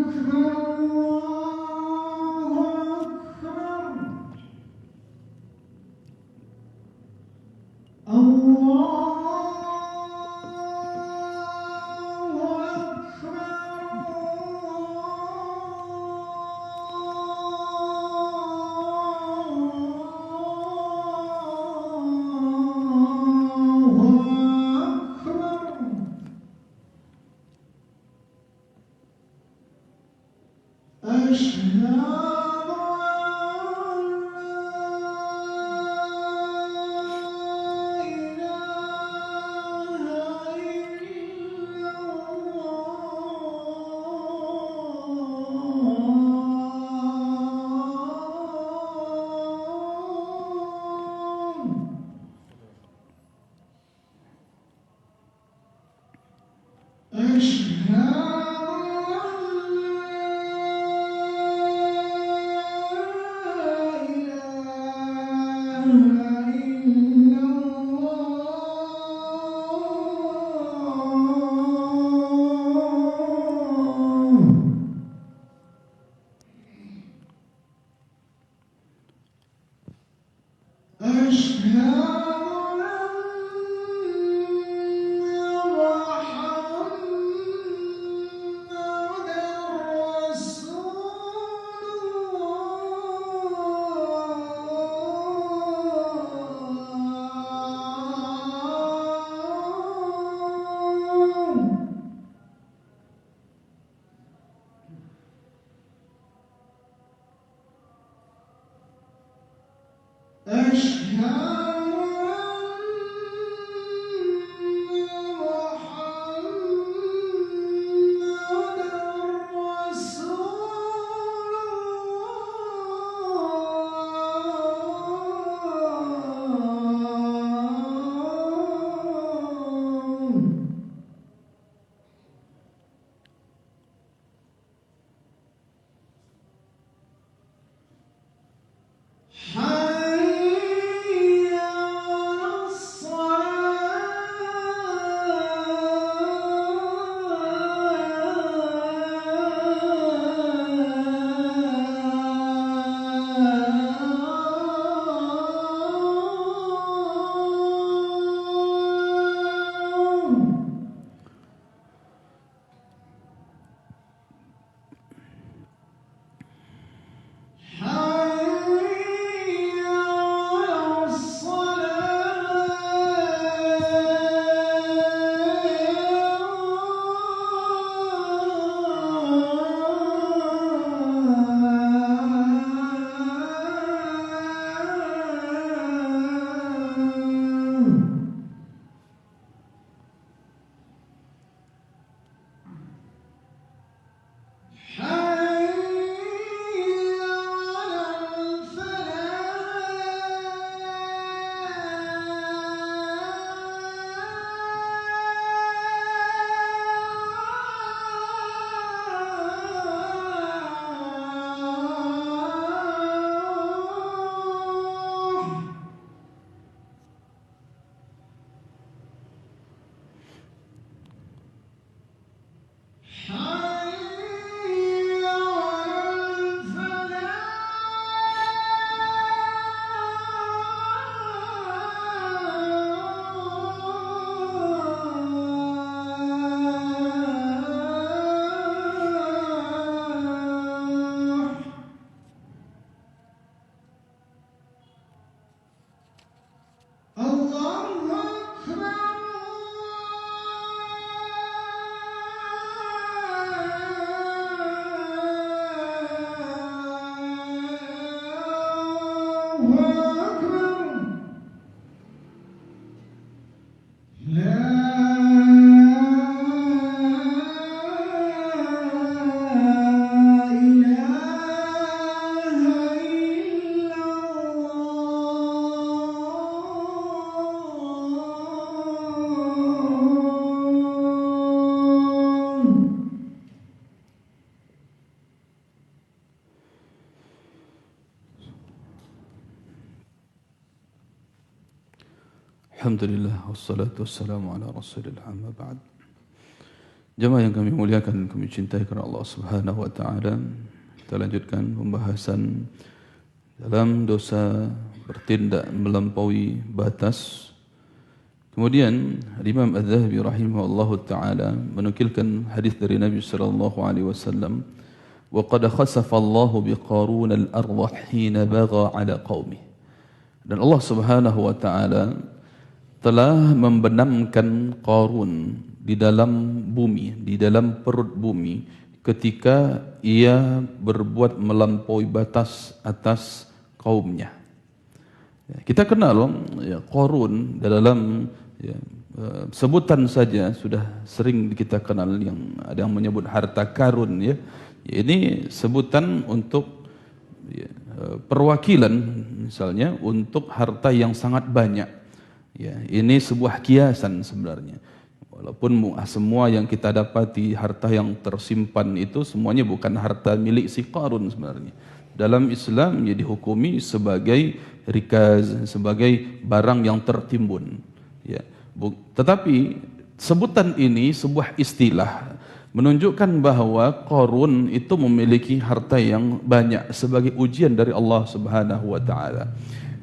Alhamdulillah wassalatu wassalamu ala Rasulillah amma ba'd. Jemaah yang kami muliakan, kami cintai karena Allah Subhanahu wa taala. Kita lanjutkan pembahasan dalam dosa bertindak melampaui batas. Kemudian Imam Az-Zahabi rahimahullahu taala menukilkan hadis dari Nabi sallallahu alaihi wasallam, "Wa qad khasafa Allahu biqarun al-ardh hina bagha ala qaumih." Dan Allah Subhanahu wa taala telah membenamkan Qarun di dalam bumi, di dalam perut bumi ketika ia berbuat melampaui batas atas kaumnya. Kita kenal Qarun dalam sebutan saja sudah sering kita kenal, yang ada yang menyebut harta karun ya. Ini sebutan untuk perwakilan misalnya untuk harta yang sangat banyak. Ya, ini sebuah kiasan sebenarnya. Walaupun semua yang kita dapati harta yang tersimpan itu semuanya bukan harta milik si Qarun sebenarnya. Dalam Islam ia dihukumi sebagai rikaz, sebagai barang yang tertimbun. Ya, tetapi sebutan ini sebuah istilah menunjukkan bahwa Qarun itu memiliki harta yang banyak sebagai ujian dari Allah Subhanahu wa taala.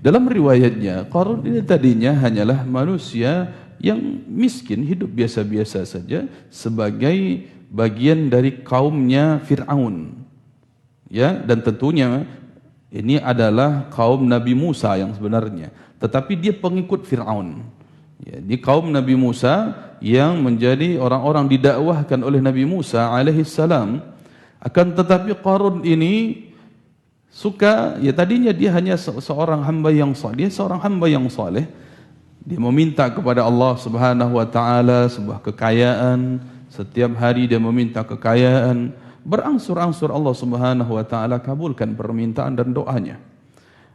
Dalam riwayatnya, Qarun ini tadinya hanyalah manusia yang miskin, hidup biasa-biasa saja sebagai bagian dari kaumnya Fir'aun. Ya, dan tentunya ini adalah kaum Nabi Musa yang sebenarnya, tetapi dia pengikut Fir'aun. Ya, di kaum Nabi Musa yang menjadi orang-orang didakwahkan oleh Nabi Musa alaihissalam. Akan tetapi Qarun ini suka, ya tadinya dia hanya seorang hamba yang saleh, dia seorang hamba yang saleh. Dia meminta kepada Allah Subhanahu wa taala sebuah kekayaan, setiap hari dia meminta kekayaan, berangsur-angsur Allah Subhanahu wa taala kabulkan permintaan dan doanya.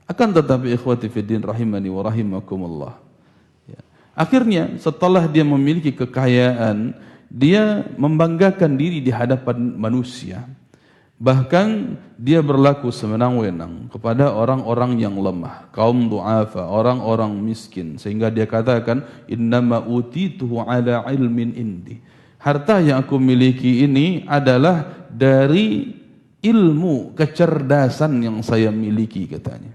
Akan tetapi ikhwati fiddin rahimani wa rahimakumullah. Ya. Akhirnya setelah dia memiliki kekayaan, dia membanggakan diri di hadapan manusia. Bahkan dia berlaku sewenang-wenang kepada orang-orang yang lemah, kaum du'afa, orang-orang miskin, sehingga dia katakan innama utituhu ala ilmin indi. Harta yang aku miliki ini adalah dari ilmu kecerdasan yang saya miliki, katanya.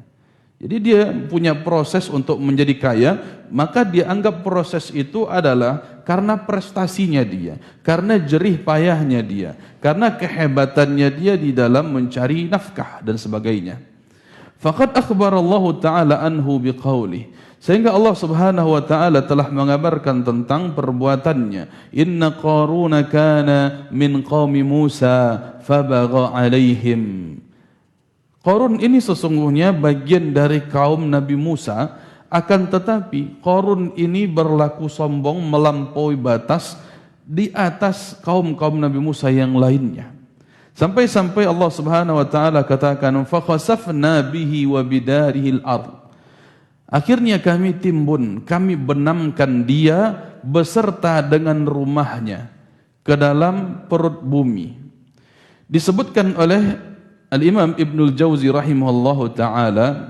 Jadi dia punya proses untuk menjadi kaya, maka dia anggap proses itu adalah karena prestasinya dia, karena jerih payahnya dia, karena kehebatannya dia di dalam mencari nafkah dan sebagainya. Faqad akhbarallahu ta'ala anhu biqaulih, sehingga Allah Subhanahu wa taala telah mengabarkan tentang perbuatannya. Inna Qaruna kana min qaumi Musa fabagha alaihim. Qarun ini sesungguhnya bagian dari kaum Nabi Musa, akan tetapi Qarun ini berlaku sombong melampaui batas di atas kaum-kaum Nabi Musa yang lainnya. Sampai-sampai Allah Subhanahu wa taala katakan fa khasafna bihi wa bidarihi al-ard. Akhirnya kami timbun, kami benamkan dia beserta dengan rumahnya ke dalam perut bumi. Disebutkan oleh Al-Imam Ibnul Jauzi rahimahullahu ta'ala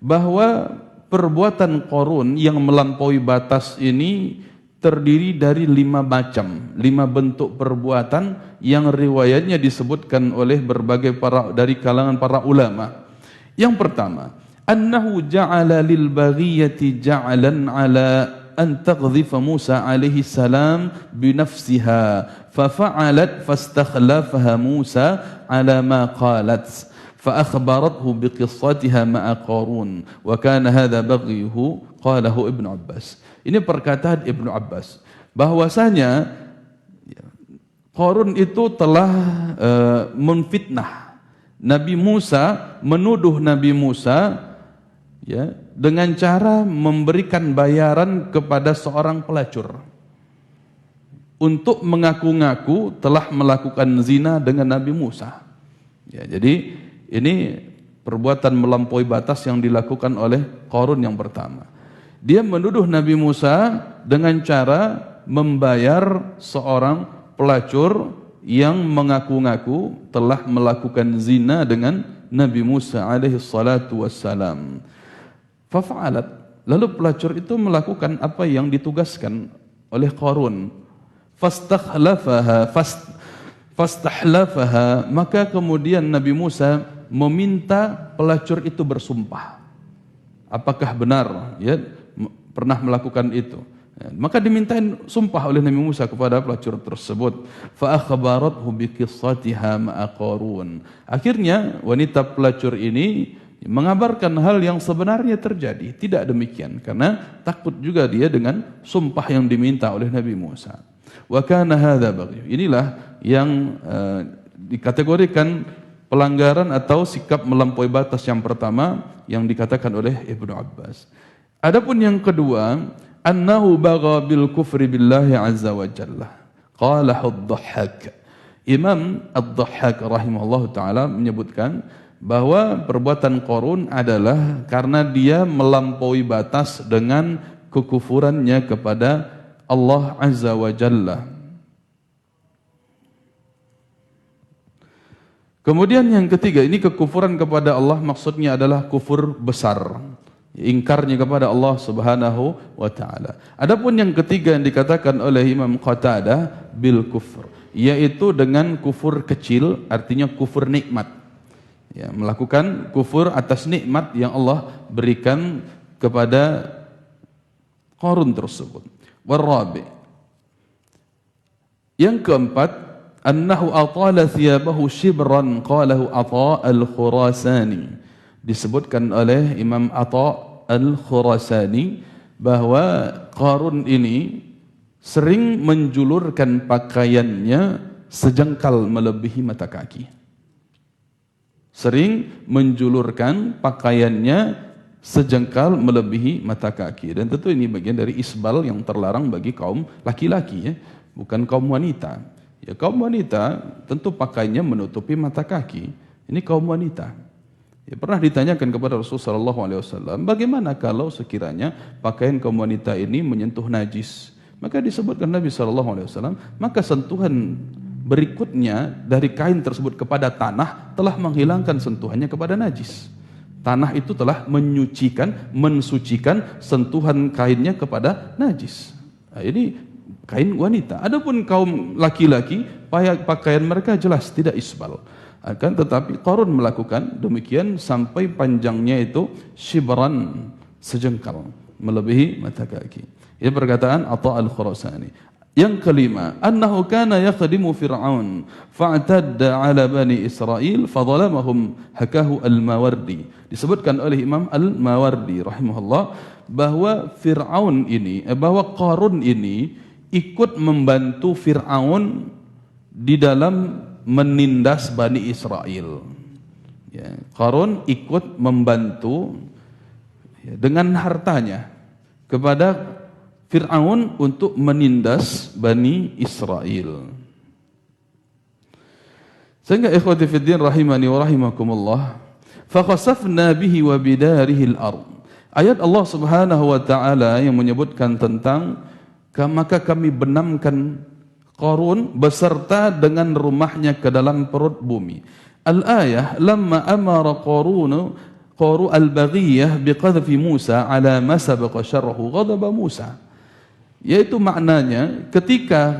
bahwa perbuatan Qarun yang melampaui batas ini terdiri dari 5 macam, 5 bentuk perbuatan yang riwayatnya disebutkan oleh berbagai dari kalangan para ulama. Yang pertama, annahu ja'ala lil baghiyati ja'alan ala an taqdhifa Musa alaihi salam binafsiha ففعلت فاستخلفها موسى على ما قالت فأخبرته بقصتها مع قارون وكان هذا بغيه قاله ابن عباس. Ini perkataan Ibnu Abbas bahwasanya Qarun itu telah menfitnah Nabi Musa, menuduh Nabi Musa ya dengan cara memberikan bayaran kepada seorang pelacur untuk mengaku-ngaku telah melakukan zina dengan Nabi Musa. Ya, jadi ini perbuatan melampaui batas yang dilakukan oleh Qarun yang pertama. Dia menuduh Nabi Musa dengan cara membayar seorang pelacur yang mengaku-ngaku telah melakukan zina dengan Nabi Musa alaihi salatu wassalam. Fafa'alat, Lalu pelacur itu melakukan apa yang ditugaskan oleh Qarun. Fastahlafaha, maka kemudian Nabi Musa meminta pelacur itu bersumpah. Apakah benar ya pernah melakukan itu? Maka dimintain sumpah oleh Nabi Musa kepada pelacur tersebut. Fa akhbarathu bi qissatiha ma'a Qarun. Akhirnya wanita pelacur ini mengabarkan hal yang sebenarnya terjadi. Tidak demikian, karena takut juga dia dengan sumpah yang diminta oleh Nabi Musa. Wa kana hadza baghy. Inilah yang dikategorikan pelanggaran atau sikap melampaui batas yang pertama yang dikatakan oleh Ibnu Abbas. Adapun yang kedua, annahu bagha bil kufri billahi azza wa jalla. Qala ad-Dhahhak. Imam ad-Dhahhak rahimahullahu taala menyebutkan bahwa perbuatan Qarun adalah karena dia melampaui batas dengan kekufurannya kepada Allah Azza wa Jalla. Kemudian yang ketiga, ini kekufuran kepada Allah maksudnya adalah kufur besar, ingkarnya kepada Allah Subhanahu wa taala. Adapun yang ketiga yang dikatakan oleh Imam Qatadah bil kufur, yaitu dengan kufur kecil, artinya kufur nikmat. Ya, melakukan kufur atas nikmat yang Allah berikan kepada Qarun tersebut. Warabi. Yang keempat, annahu atala thiyabahu shibran qalahu Atha al-Khurasani. Disebutkan oleh Imam Atha al-Khurasani bahwa Qarun ini sering menjulurkan pakaiannya sejengkal melebihi mata kaki. Sering menjulurkan pakaiannya sejengkal melebihi mata kaki. Dan tentu ini bagian dari isbal yang terlarang bagi kaum laki-laki, ya, bukan kaum wanita. Ya, kaum wanita tentu pakaiannya menutupi mata kaki. Ini kaum wanita. Ya, pernah ditanyakan kepada Rasulullah SAW, bagaimana kalau sekiranya pakaian kaum wanita ini menyentuh najis? Maka disebutkan Nabi SAW, maka sentuhan berikutnya dari kain tersebut kepada tanah telah menghilangkan sentuhannya kepada najis. Tanah itu telah mensucikan sentuhan kainnya kepada najis. Nah, ini kain wanita. Adapun kaum laki-laki, pakaian mereka jelas tidak isbal. Akan tetapi Qarun melakukan demikian sampai panjangnya itu shibran, sejengkal, melebihi mata kaki. Ini perkataan Atha al-Khurasani. Yang kelima, annahu kana yakhdimu Fir'aun fa'tadda 'ala bani Israil fadhalamahum, hakahu al-Mawardi. Disebutkan oleh Imam al-Mawardi rahimahullah bahwa Fir'aun ini, bahwa Qarun ini ikut membantu Fir'aun di dalam menindas Bani Israel. Ya, Qarun ikut membantu dengan hartanya kepada Fir'aun untuk menindas Bani Israel. Sehingga ikhwati fiddin rahimani wa rahimakumullah, fakhasafna bihi wa bidarihi al-ard. Ayat Allah Subhanahu wa taala yang menyebutkan tentang maka kami benamkan Qarun beserta dengan rumahnya ke dalam perut bumi. Al-ayah lamma amara Qarun al-baghiyah biqadhfi Musa ala ma sabaqa syarhu ghadaba Musa. Yaitu maknanya ketika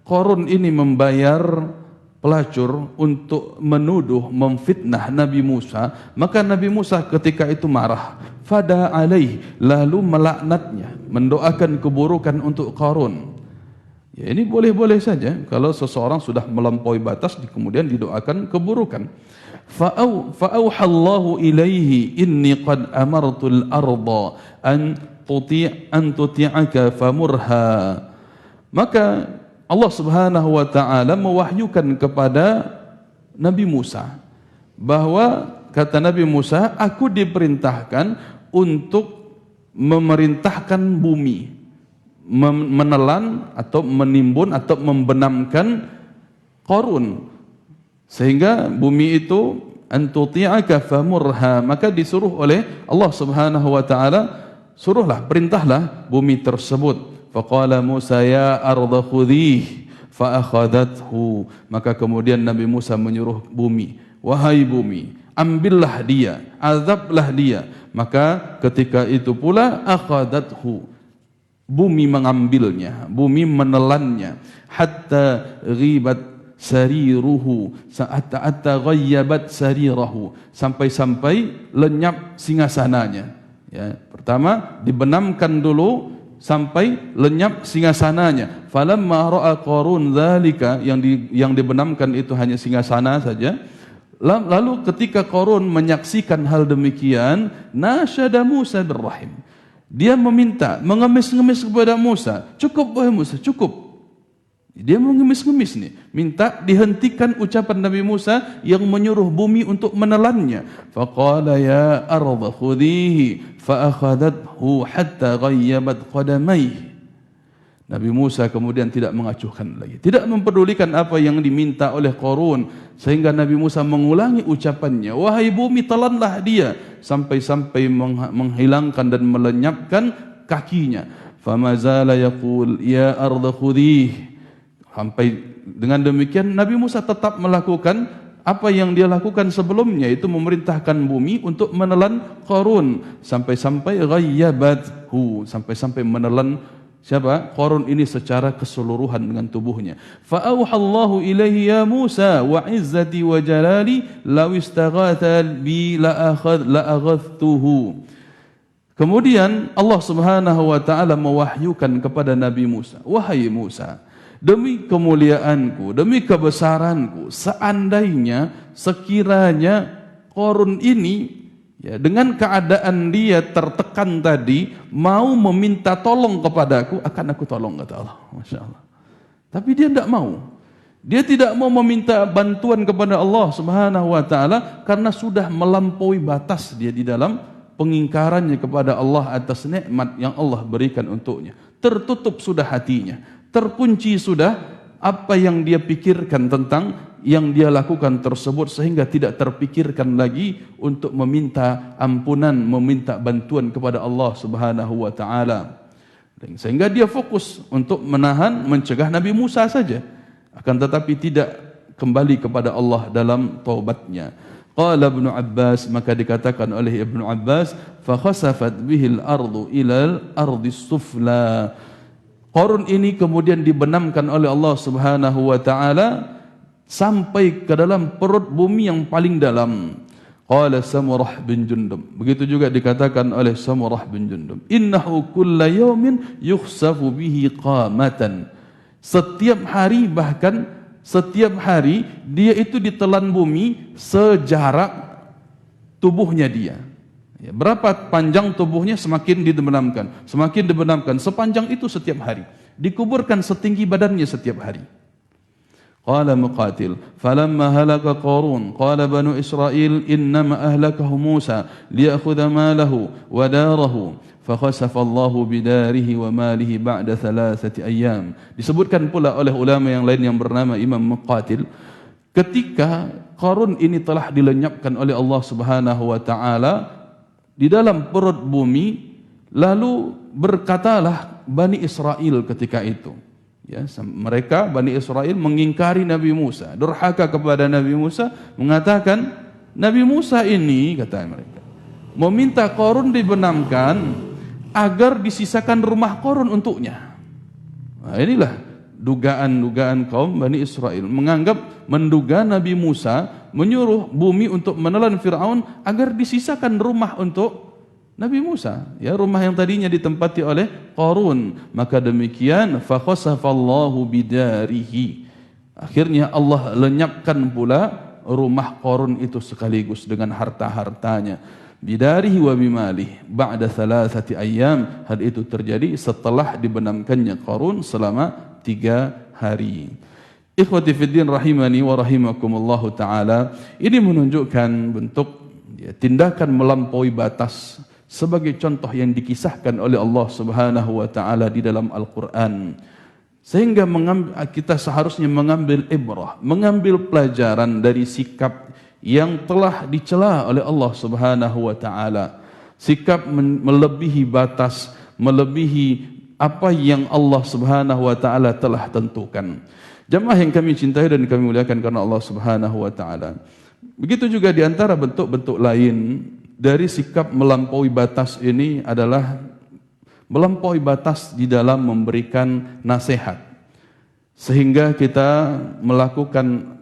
Qarun ini membayar pelacur untuk menuduh, memfitnah Nabi Musa, maka Nabi Musa ketika itu marah. Fada alaih, lalu melaknatnya, mendoakan keburukan untuk Qarun. Ya, ini boleh-boleh saja kalau seseorang sudah melampaui batas kemudian didoakan keburukan. Fa'auhallahu ilaihi inni qad amartul arda an tuti'aka famurha. Maka Allah Subhanahu wa taala mewahyukan kepada Nabi Musa bahwa kata Nabi Musa, aku diperintahkan untuk memerintahkan bumi, menelan atau menimbun atau membenamkan Qarun, sehingga bumi itu antuti'aka famurha, maka disuruh oleh Allah Subhanahu wa taala, suruhlah, perintahlah bumi tersebut. Faqala Musa ya ardha khudhih fa akhadathu, maka kemudian Nabi Musa menyuruh bumi, wahai bumi, ambillah dia, azablah dia. Maka ketika itu pula akhadathu, bumi mengambilnya, bumi menelannya, hatta ghibat sariruhu, hatta ghayyabat sarirahu, sampai-sampai lenyap singgasananya. Ya, pertama dibenamkan dulu sampai lenyap singgasananya. Falamma ra'a Qarun dzalika, yang dibenamkan itu hanya singgasana saja. Lalu ketika Qarun menyaksikan hal demikian, nasyada Musa birrahim. Dia meminta, mengemis-ngemis kepada Musa, cukup wahai Musa, cukup. Dia mengemis-ngemis nih, minta dihentikan ucapan Nabi Musa yang menyuruh bumi untuk menelannya. Faqala ya ardh khudhihi fa akhadathu hatta ghayyabat qadamayhi. Nabi Musa kemudian tidak mengacuhkan lagi, tidak mempedulikan apa yang diminta oleh Qarun, sehingga Nabi Musa mengulangi ucapannya, wahai bumi telanlah dia, sampai-sampai menghilangkan dan melenyapkan kakinya. Famazala yaqul ya ardh khudhihi. Sampai dengan demikian Nabi Musa tetap melakukan apa yang dia lakukan sebelumnya, itu memerintahkan bumi untuk menelan Qarun, sampai-sampai ghayyabathu, sampai-sampai menelan siapa? Qarun ini secara keseluruhan dengan tubuhnya. Fa auhallahu ilaihi ya Musa wa izzati wa jalali law istaghatha bi la aghadtuhu. Kemudian Allah Subhanahu wa taala mewahyukan kepada Nabi Musa, wahai Musa, demi kemuliaanku, demi kebesaranku, seandainya, sekiranya Qarun ini, ya, dengan keadaan dia tertekan tadi, mau meminta tolong kepadaku, akan aku tolong, kata Allah. Masya Allah. Tapi dia tidak mau. Dia tidak mau meminta bantuan kepada Allah Subhanahu wa taala karena sudah melampaui batas dia di dalam pengingkarannya kepada Allah atas nikmat yang Allah berikan untuknya. Tertutup sudah hatinya, terkunci sudah apa yang dia pikirkan tentang yang dia lakukan tersebut, sehingga tidak terpikirkan lagi untuk meminta ampunan, meminta bantuan kepada Allah Subhanahu wa taala. Sehingga dia fokus untuk menahan, mencegah Nabi Musa saja, akan tetapi tidak kembali kepada Allah dalam taubatnya. Qala Ibnu Abbas, maka dikatakan oleh Ibnu Abbas, fa khasafat bihil ardu ilal ardi sufla. Qarun ini kemudian dibenamkan oleh Allah Subhanahu wa taala sampai ke dalam perut bumi yang paling dalam. Qala Samurah bin Jundub, begitu juga dikatakan oleh Samurah bin Jundub, innahu kulla yawmin yukhsafu bihi qamatan. Setiap hari, bahkan setiap hari dia itu ditelan bumi sejarak tubuhnya dia. Ya, berapa panjang tubuhnya semakin dibenamkan, sepanjang itu setiap hari. Dikuburkan setinggi badannya setiap hari. Qala Muqatil, falamma halaka Qarun, qala banu Israel innama ahlakahu Musa liyakhudha malahu wa darahu, fakhasafa Allahu bidarihi wa malihi ba'da 3 ayyam. Disebutkan pula oleh ulama yang lain yang bernama Imam Muqatil, ketika Qarun ini telah dilenyapkan oleh Allah Subhanahu wa taala di dalam perut bumi, lalu berkatalah Bani Israel ketika itu, ya, mereka Bani Israel mengingkari Nabi Musa, durhaka kepada Nabi Musa, mengatakan Nabi Musa ini, kata mereka, meminta Qarun dibenamkan agar disisakan rumah Qarun untuknya. Nah, inilah dugaan-dugaan kaum Bani Israel, menduga Nabi Musa menyuruh bumi untuk menelan Fir'aun agar disisakan rumah untuk Nabi Musa, ya, rumah yang tadinya ditempati oleh Qarun. Maka demikian, fa khasafallahu bidarihi, akhirnya Allah lenyapkan pula rumah Qarun itu sekaligus dengan harta-hartanya. Bidarihi wa bimalih ba'da 3 ayyam, hal itu terjadi setelah dibenamkannya Qarun selama 3 hari. Ikhwati fiddin rahimani wa rahimakumullahu ta'ala, ini menunjukkan bentuk, ya, tindakan melampaui batas sebagai contoh yang dikisahkan oleh Allah Subhanahu wa taala di dalam Al-Qur'an, sehingga kita seharusnya mengambil ibrah, mengambil pelajaran dari sikap yang telah dicela oleh Allah Subhanahu wa taala, sikap melebihi batas, melebihi apa yang Allah Subhanahu wa taala telah tentukan. Jemaah yang kami cintai dan kami muliakan karena Allah Subhanahu wa taala, Begitu juga di antara bentuk-bentuk lain dari sikap melampaui batas ini adalah melampaui batas di dalam memberikan nasihat. Sehingga kita melakukan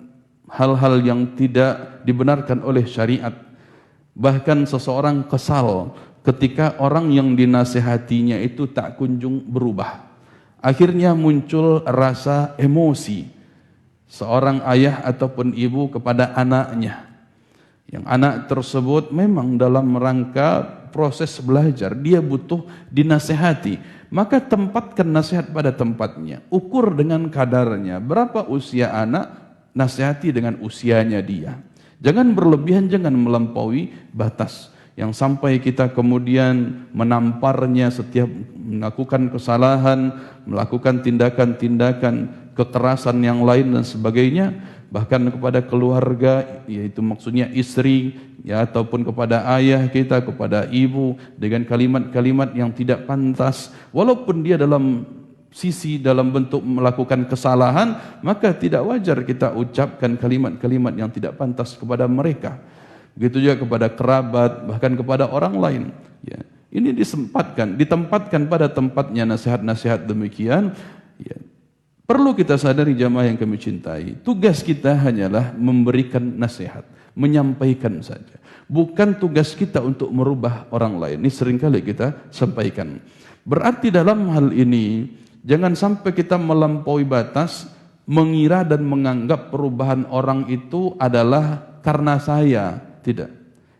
hal-hal yang tidak dibenarkan oleh syariat. Bahkan seseorang kesal ketika orang yang dinasihatinya itu tak kunjung berubah. Akhirnya muncul rasa emosi seorang ayah ataupun ibu kepada anaknya. Yang anak tersebut memang dalam rangka proses belajar, dia butuh dinasihati. Maka tempatkan nasihat pada tempatnya, ukur dengan kadarnya. Berapa usia anak, nasihati dengan usianya dia. Jangan berlebihan, jangan melampaui batas yang sampai kita kemudian menamparnya setiap melakukan kesalahan, melakukan tindakan-tindakan kekerasan yang lain dan sebagainya, bahkan kepada keluarga, yaitu maksudnya istri, ya, ataupun kepada ayah kita, kepada ibu, dengan kalimat-kalimat yang tidak pantas, walaupun dia dalam bentuk melakukan kesalahan, maka tidak wajar kita ucapkan kalimat-kalimat yang tidak pantas kepada mereka. Begitu juga kepada kerabat, bahkan kepada orang lain. Ya, ini ditempatkan pada tempatnya nasihat-nasihat demikian. Ya. Perlu kita sadari jamaah yang kami cintai, tugas kita hanyalah memberikan nasihat, menyampaikan saja. Bukan tugas kita untuk merubah orang lain. Ini seringkali kita sampaikan. Berarti dalam hal ini, jangan sampai kita melampaui batas, mengira dan menganggap perubahan orang itu adalah karena saya. Tidak.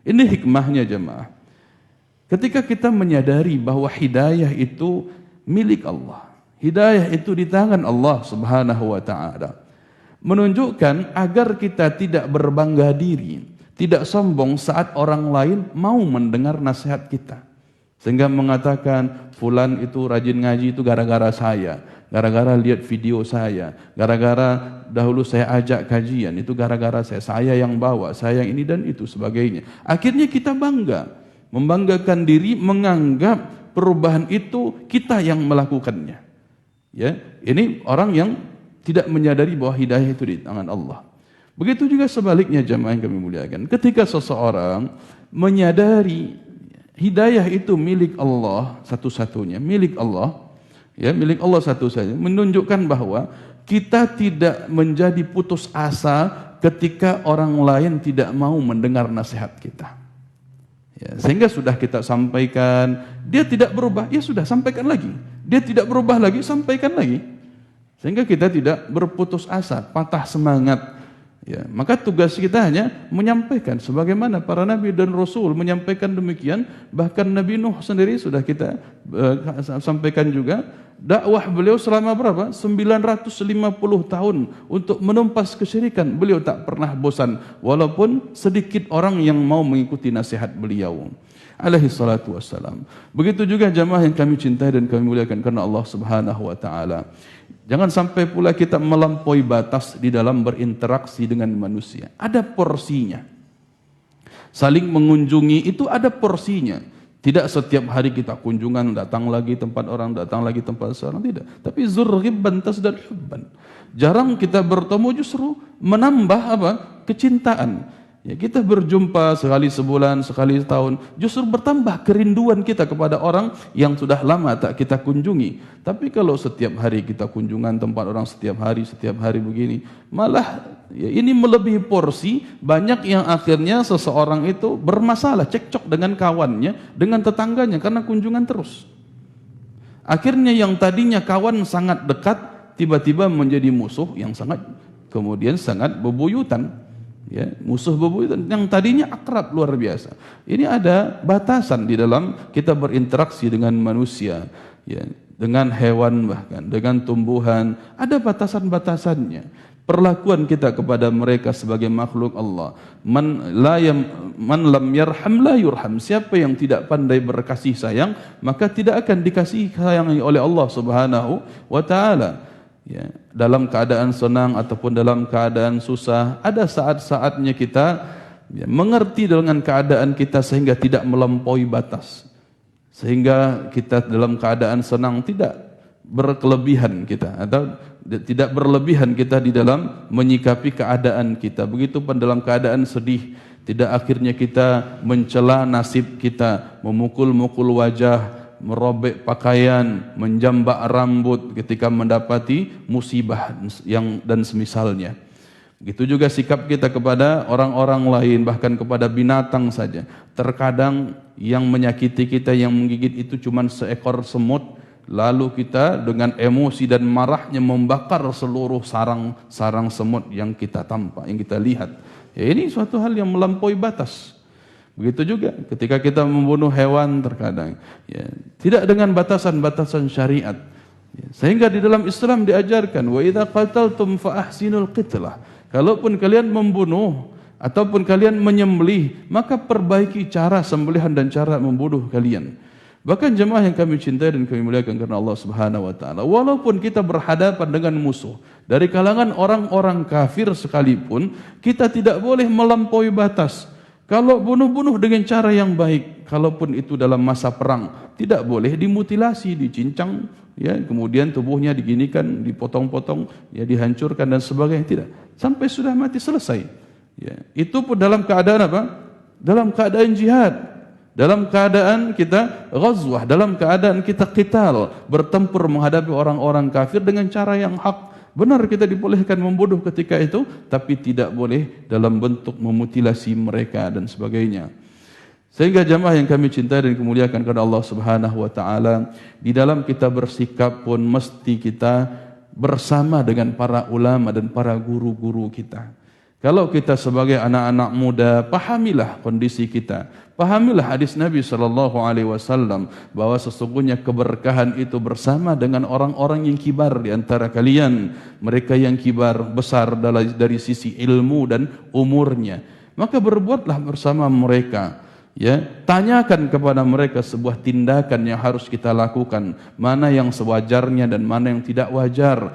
Ini hikmahnya jemaah. Ketika kita menyadari bahwa hidayah itu milik Allah. Hidayah itu di tangan Allah Subhanahu wa ta'ala. Menunjukkan agar kita tidak berbangga diri, tidak sombong saat orang lain mau mendengar nasihat kita. Sehingga mengatakan, fulan itu rajin ngaji itu gara-gara saya, gara-gara lihat video saya, gara-gara dahulu saya ajak kajian, itu gara-gara saya yang bawa, saya yang ini dan itu sebagainya. Akhirnya kita bangga, membanggakan diri, menganggap perubahan itu kita yang melakukannya. Ya, ini orang yang tidak menyadari bahwa hidayah itu di tangan Allah. Begitu juga sebaliknya jamaah yang kami muliakan. Ketika seseorang menyadari hidayah itu milik Allah satu-satunya, milik Allah, ya, milik Allah satu-satunya, menunjukkan bahwa kita tidak menjadi putus asa ketika orang lain tidak mau mendengar nasihat kita. Ya, sehingga sudah kita sampaikan, dia tidak berubah, ya sudah sampaikan lagi. Dia tidak berubah lagi, sampaikan lagi. Sehingga kita tidak berputus asa, patah semangat. Ya, maka tugas kita hanya menyampaikan sebagaimana para nabi dan rasul menyampaikan demikian. Bahkan Nabi Nuh sendiri sudah kita sampaikan juga. Dakwah beliau selama berapa? 950 tahun untuk menumpas kesyirikan. Beliau tak pernah bosan walaupun sedikit orang yang mau mengikuti nasihat beliau alaihi salatu wassalam. Begitu juga jamaah yang kami cintai dan kami muliakan karena Allah Subhanahu wa taala. Jangan sampai pula kita melampaui batas di dalam berinteraksi dengan manusia. Ada porsinya. Saling mengunjungi itu ada porsinya. Tidak setiap hari kita kunjungan, datang lagi tempat orang, datang lagi tempat seorang, tidak. Tapi zurghibban tasdad hubban. Jarang kita bertemu justru menambah apa? Kecintaan. Ya, kita berjumpa sekali sebulan, sekali setahun, justru bertambah kerinduan kita kepada orang yang sudah lama tak kita kunjungi. Tapi kalau setiap hari kita kunjungan tempat orang, setiap hari begini, malah ya, ini melebihi porsi. Banyak yang akhirnya seseorang itu bermasalah, cekcok dengan kawannya, dengan tetangganya karena kunjungan terus. Akhirnya yang tadinya kawan sangat dekat tiba-tiba menjadi musuh yang kemudian sangat bebuyutan. Ya, musuh bebuyutan yang tadinya akrab luar biasa. Ini ada batasan di dalam kita berinteraksi dengan manusia, ya, dengan hewan bahkan dengan tumbuhan, ada batasan-batasannya. Perlakuan kita kepada mereka sebagai makhluk Allah. Man lam yarham la yurham. Siapa yang tidak pandai berkasih sayang, maka tidak akan dikasihi sayangi oleh Allah Subhanahu wa taala. Ya, dalam keadaan senang ataupun dalam keadaan susah, ada saat-saatnya kita ya, mengerti dengan keadaan kita sehingga tidak melampaui batas. Sehingga kita dalam keadaan senang tidak berkelebihan kita atau tidak berlebihan kita di dalam menyikapi keadaan kita. Begitupun dalam keadaan sedih, tidak akhirnya kita mencela nasib kita, memukul-mukul wajah, merobek pakaian, menjambak rambut ketika mendapati musibah yang dan semisalnya. Begitu juga sikap kita kepada orang-orang lain, bahkan kepada binatang saja. Terkadang yang menyakiti kita, yang menggigit itu cuma seekor semut, lalu kita dengan emosi dan marahnya membakar seluruh sarang semut yang kita tampak, yang kita lihat. Ya, ini suatu hal yang melampaui batas. Begitu juga ketika kita membunuh hewan terkadang, ya, tidak dengan batasan-batasan syariat. Ya, sehingga di dalam Islam diajarkan, wa idza qataltum fa ahsinul qitlah. Kalaupun kalian membunuh ataupun kalian menyembelih, maka perbaiki cara sembelihan dan cara membunuh kalian. Bahkan jemaah yang kami cintai dan kami muliakan karena Allah Subhanahu wa taala, walaupun kita berhadapan dengan musuh dari kalangan orang-orang kafir sekalipun, kita tidak boleh melampaui batas. Kalau bunuh-bunuh dengan cara yang baik, kalaupun itu dalam masa perang, tidak boleh dimutilasi, dicincang, ya, kemudian tubuhnya diginikan, dipotong-potong, ya, dihancurkan dan sebagainya, tidak. Sampai sudah mati selesai. Ya, itu pun dalam keadaan apa? Dalam keadaan jihad. Dalam keadaan kita ghazwah, dalam keadaan kita qital, bertempur menghadapi orang-orang kafir dengan cara yang hak. Benar kita dibolehkan membunuh ketika itu, tapi tidak boleh dalam bentuk memutilasi mereka dan sebagainya. Sehingga jamaah yang kami cintai dan kemuliakan kepada Allah Subhanahu wa taala, di dalam kita bersikap pun mesti kita bersama dengan para ulama dan para guru-guru kita. Kalau kita sebagai anak-anak muda, pahamilah kondisi kita. Pahamilah hadis Nabi SAW bahwa sesungguhnya keberkahan itu bersama dengan orang-orang yang kibar di antara kalian. Mereka yang kibar, besar dari sisi ilmu dan umurnya. Maka berbuatlah bersama mereka. Ya, tanyakan kepada mereka sebuah tindakan yang harus kita lakukan. Mana yang sewajarnya dan mana yang tidak wajar.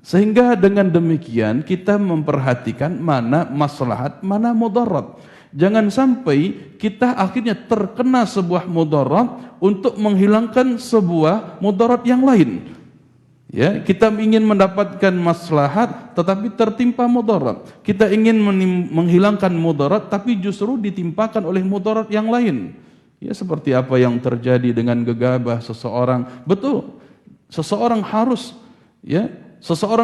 Sehingga dengan demikian kita memperhatikan mana maslahat, mana mudarat. Jangan sampai kita akhirnya terkena sebuah mudarat untuk menghilangkan sebuah mudarat yang lain. Ya, kita ingin mendapatkan maslahat tetapi tertimpa mudarat. Kita ingin menghilangkan mudarat tapi justru ditimpakan oleh mudarat yang lain. Ya, seperti apa yang terjadi dengan gegabah seseorang. Betul. Seseorang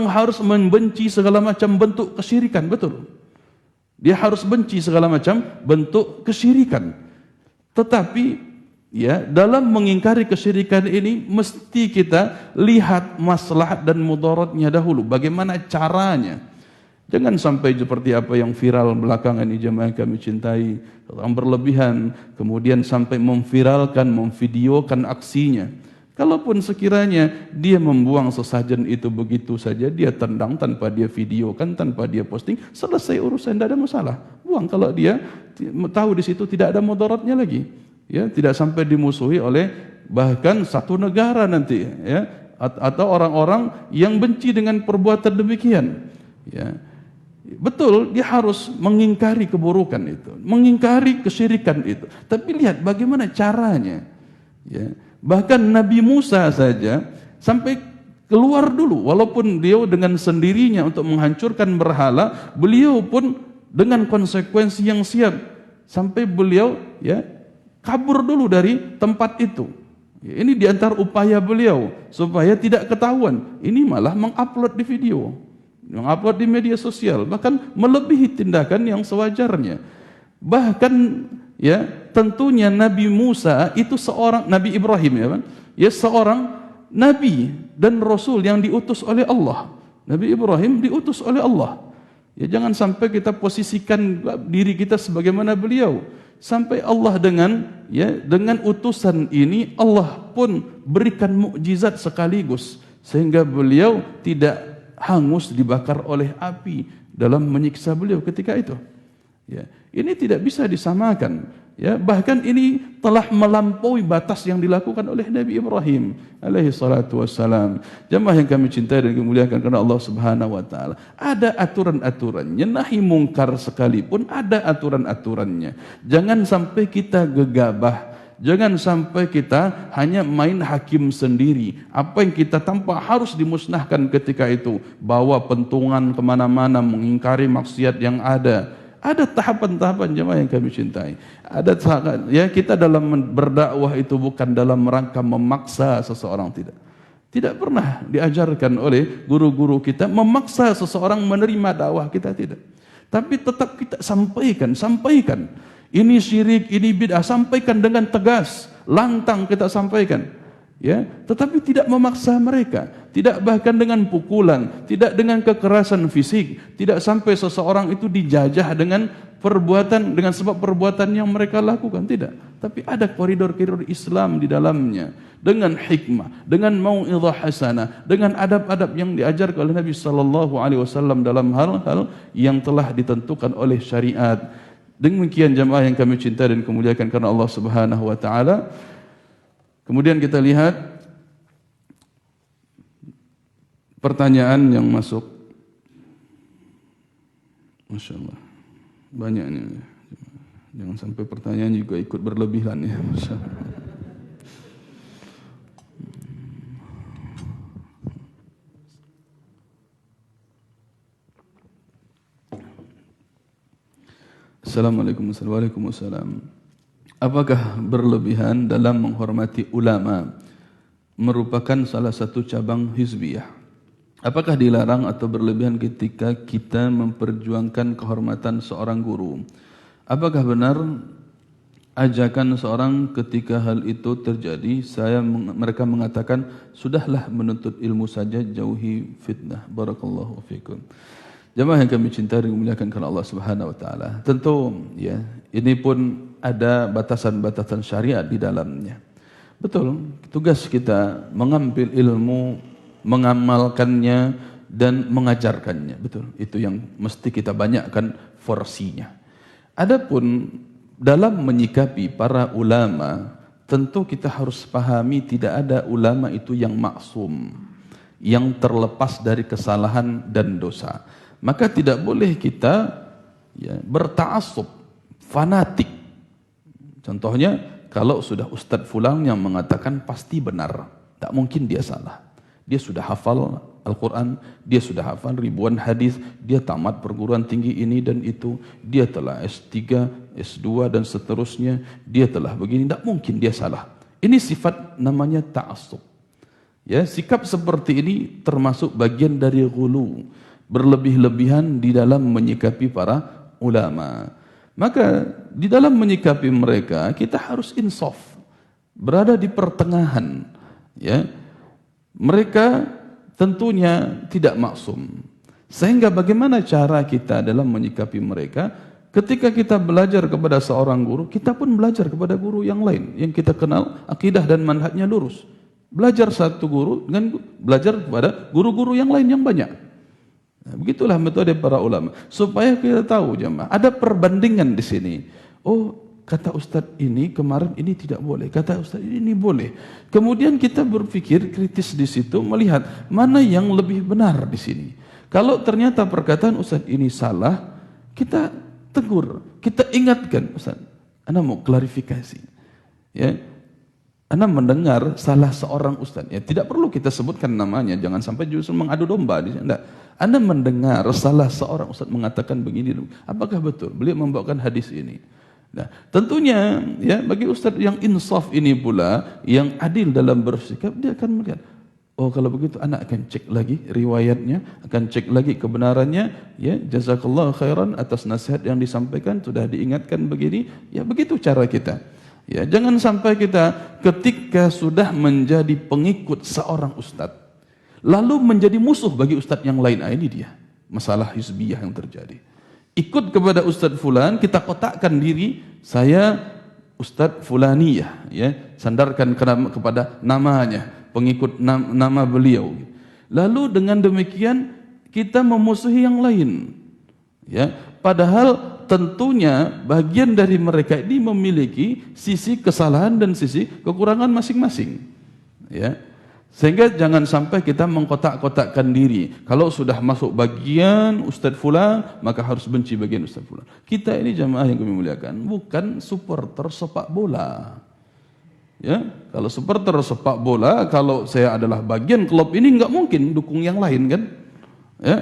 harus membenci segala macam bentuk kesyirikan, betul. Dia harus benci segala macam bentuk kesyirikan. Tetapi ya, dalam mengingkari kesyirikan ini mesti kita lihat maslahat dan mudaratnya dahulu. Bagaimana caranya? Jangan sampai seperti apa yang viral belakangan ini jemaah kami cintai, yang berlebihan, kemudian sampai memviralkan, memvideokan aksinya. Kalaupun sekiranya dia membuang sesajen itu begitu saja, dia tendang tanpa dia videokan, tanpa dia posting, selesai urusan, tidak ada masalah. Buang kalau dia tahu di situ tidak ada mudaratnya lagi. Ya, tidak sampai dimusuhi oleh bahkan satu negara nanti, ya, atau orang-orang yang benci dengan perbuatan demikian. Ya. Betul, dia harus mengingkari keburukan itu, mengingkari kesyirikan itu. Tapi lihat bagaimana caranya. Ya. Bahkan Nabi Musa saja sampai keluar dulu, walaupun beliau dengan sendirinya untuk menghancurkan berhala, beliau pun dengan konsekuensi yang siap, sampai beliau ya kabur dulu dari tempat itu. Ya, ini diantara upaya beliau supaya tidak ketahuan. Ini malah mengupload di video, mengupload di media sosial, bahkan melebihi tindakan yang sewajarnya. Bahkan ya, tentunya Nabi Musa itu seorang Nabi Ibrahim, ya kan? Ya, seorang nabi dan rasul yang diutus oleh Allah. Nabi Ibrahim diutus oleh Allah. Ya, jangan sampai kita posisikan diri kita sebagaimana beliau. Sampai Allah dengan utusan ini Allah pun berikan mukjizat sekaligus sehingga beliau tidak hangus dibakar oleh api dalam menyiksa beliau ketika itu. Ya, ini tidak bisa disamakan. Ya, bahkan ini telah melampaui batas yang dilakukan oleh Nabi Ibrahim alaihi salatu wassalam. Jemaah yang kami cintai dan kemuliakan karena Allah Subhanahu wa taala, ada aturan-aturannya. Nahi mungkar sekalipun ada aturan-aturannya. Jangan sampai kita gegabah Jangan sampai kita hanya main hakim sendiri. Apa yang kita tampak harus dimusnahkan ketika itu. Bawa pentungan kemana-mana, mengingkari maksiat yang ada. Ada tahapan-tahapan jemaah yang kami cintai. Ada ya, kita dalam berdakwah itu bukan dalam rangka memaksa seseorang, tidak. Tidak pernah diajarkan oleh guru-guru kita memaksa seseorang menerima dakwah kita, tidak. Tapi tetap kita sampaikan. Ini syirik, ini bid'ah, sampaikan dengan tegas, lantang kita sampaikan. Ya, tetapi tidak memaksa mereka, tidak bahkan dengan pukulan, tidak dengan kekerasan fisik, tidak sampai seseorang itu dijajah dengan sebab perbuatan yang mereka lakukan, tidak. Tapi ada koridor-koridor Islam di dalamnya, dengan hikmah, dengan mau'izah hasanah, dengan adab-adab yang diajarkan oleh Nabi sallallahu alaihi wasallam dalam hal-hal yang telah ditentukan oleh syariat. Demikian jemaah yang kami cintai dan kemuliakan karena Allah Subhanahu wa taala. Kemudian kita lihat pertanyaan yang masuk. Masya Allah, banyak ini. Jangan sampai pertanyaan juga ikut berlebihan ya. Masya Allah. Assalamualaikum warahmatullahi wabarakatuh. Apakah berlebihan dalam menghormati ulama merupakan salah satu cabang hizbiyah? Apakah dilarang atau berlebihan ketika kita memperjuangkan kehormatan seorang guru? Apakah benar ajakan seorang ketika hal itu terjadi, mereka mengatakan, sudahlah menuntut ilmu saja, jauhi fitnah. Barakallahu fikum. Jemaah yang kami cintai dan memuliakan karena Allah Subhanahu wa taala. Tentu ya, ini pun ada batasan-batasan syariat di dalamnya. Betul, tugas kita mengambil ilmu, mengamalkannya dan mengajarkannya. Betul, itu yang mesti kita banyakkan porsinya. Adapun dalam menyikapi para ulama, tentu kita harus pahami tidak ada ulama itu yang maksum, yang terlepas dari kesalahan dan dosa. Maka tidak boleh kita ya, berta'assub, fanatik. Contohnya, kalau sudah Ustadz Fulan yang mengatakan pasti benar, tak mungkin dia salah. Dia sudah hafal Al-Quran, dia sudah hafal ribuan hadis, dia tamat perguruan tinggi ini dan itu, dia telah S3, S2 dan seterusnya, dia telah begini, tak mungkin dia salah. Ini sifat namanya ta'assub. Ya, sikap seperti ini termasuk bagian dari ghulu, berlebih-lebihan di dalam menyikapi para ulama. Maka di dalam menyikapi mereka kita harus insaf, berada di pertengahan. Ya, mereka tentunya tidak maksum. Sehingga bagaimana cara kita dalam menyikapi mereka? Ketika kita belajar kepada seorang guru, kita pun belajar kepada guru yang lain yang kita kenal akidah dan manhajnya lurus. Belajar satu guru dengan belajar kepada guru-guru yang lain yang banyak. Nah, begitulah metode para ulama supaya kita tahu jemaah ada perbandingan di sini. Oh, kata Ustadz ini kemarin ini tidak boleh, kata Ustadz ini boleh. Kemudian kita berpikir kritis di situ melihat mana yang lebih benar di sini. Kalau ternyata perkataan Ustadz ini salah, kita tegur, kita ingatkan, Ustadz, Anda mau klarifikasi. Ya. Anda mendengar salah seorang ustaz, ya tidak perlu kita sebutkan namanya, jangan sampai justru mengadu domba. Tidak. Anda mendengar salah seorang ustaz mengatakan begini, apakah betul beliau membawakan hadis ini? Nah, tentunya ya bagi ustaz yang insaf ini pula, yang adil dalam bersikap, dia akan melihat, oh kalau begitu anak akan cek lagi riwayatnya, akan cek lagi kebenarannya, ya jazakallahu khairan atas nasihat yang disampaikan, sudah diingatkan begini, ya begitu cara kita. Ya, jangan sampai kita ketika sudah menjadi pengikut seorang ustadz, lalu menjadi musuh bagi ustadz yang lain. Ini dia masalah hizbiyah yang terjadi. Ikut kepada ustadz fulan, kita kotakkan diri, saya ustadz fulaniyah, ya, sandarkan kepada namanya, pengikut nama beliau. Lalu dengan demikian kita memusuhi yang lain. Ya, padahal tentunya bagian dari mereka ini memiliki sisi kesalahan dan sisi kekurangan masing-masing. Ya. Sehingga jangan sampai kita mengkotak-kotakkan diri. Kalau sudah masuk bagian Ustadz Fulan, maka harus benci bagian Ustadz Fulan. Kita ini jamaah yang kami muliakan, bukan supporter sepak bola. Ya, kalau supporter sepak bola, kalau saya adalah bagian klub ini nggak mungkin dukung yang lain kan? Ya,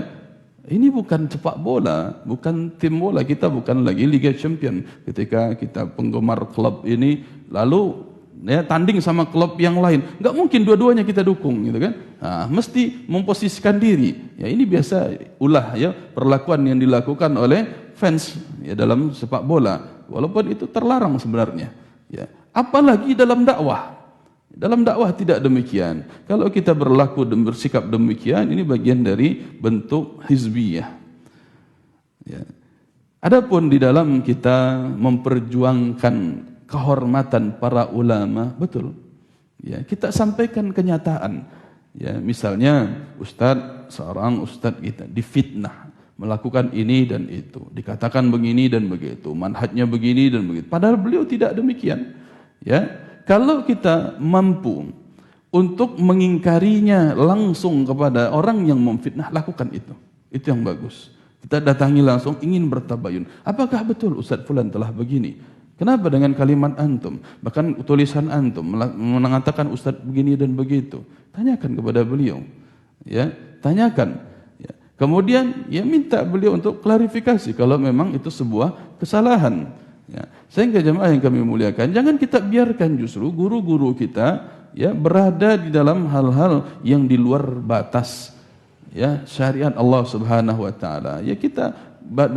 ini bukan sepak bola, bukan tim bola, kita bukan lagi Liga Champion. Ketika kita penggemar klub ini lalu ya tanding sama klub yang lain, nggak mungkin dua-duanya kita dukung, gitu kan? Nah, mesti memposisikan diri. Ya ini biasa ulah ya perlakuan yang dilakukan oleh fans ya dalam sepak bola, walaupun itu terlarang sebenarnya. Ya. Apalagi dalam dakwah. Dalam dakwah tidak demikian. Kalau kita berlaku dan bersikap demikian, ini bagian dari bentuk hizbiyah. Ya. Adapun di dalam kita memperjuangkan kehormatan para ulama, betul. Ya, kita sampaikan kenyataan. Ya, misalnya seorang ustadz kita difitnah, melakukan ini dan itu, dikatakan begini dan begitu, manhajnya begini dan begitu. Padahal beliau tidak demikian. Ya, kalau kita mampu untuk mengingkarinya langsung kepada orang yang memfitnah, lakukan itu. Itu yang bagus. Kita datangi langsung, ingin bertabayun. Apakah betul Ustaz Fulan telah begini? Kenapa dengan kalimat antum? Bahkan tulisan antum mengatakan Ustaz begini dan begitu. Tanyakan kepada beliau. Ya, tanyakan. Ya. Kemudian ya minta beliau untuk klarifikasi kalau memang itu sebuah kesalahan. Ya, sehingga jemaah yang kami muliakan, jangan kita biarkan justru guru-guru kita ya berada di dalam hal-hal yang di luar batas ya syariat Allah Subhanahu wa taala. Ya kita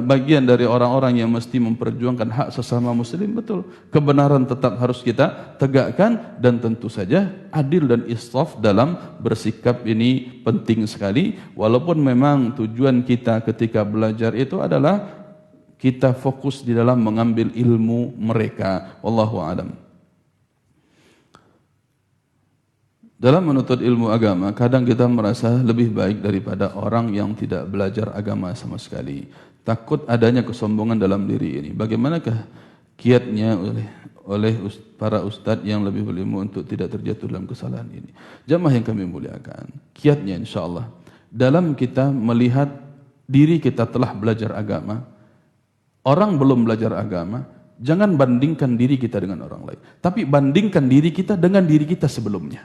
bagian dari orang-orang yang mesti memperjuangkan hak sesama muslim, betul. Kebenaran tetap harus kita tegakkan dan tentu saja adil dan insaf dalam bersikap ini penting sekali, walaupun memang tujuan kita ketika belajar itu adalah kita fokus di dalam mengambil ilmu mereka. Wallahu a'lam. Dalam menuntut ilmu agama, kadang kita merasa lebih baik daripada orang yang tidak belajar agama sama sekali. Takut adanya kesombongan dalam diri ini. Bagaimanakah kiatnya oleh para ustadz yang lebih berilmu untuk tidak terjatuh dalam kesalahan ini? Jamaah yang kami muliakan, kiatnya insyaallah dalam kita melihat diri kita telah belajar agama. Orang belum belajar agama, jangan bandingkan diri kita dengan orang lain. Tapi bandingkan diri kita dengan diri kita sebelumnya.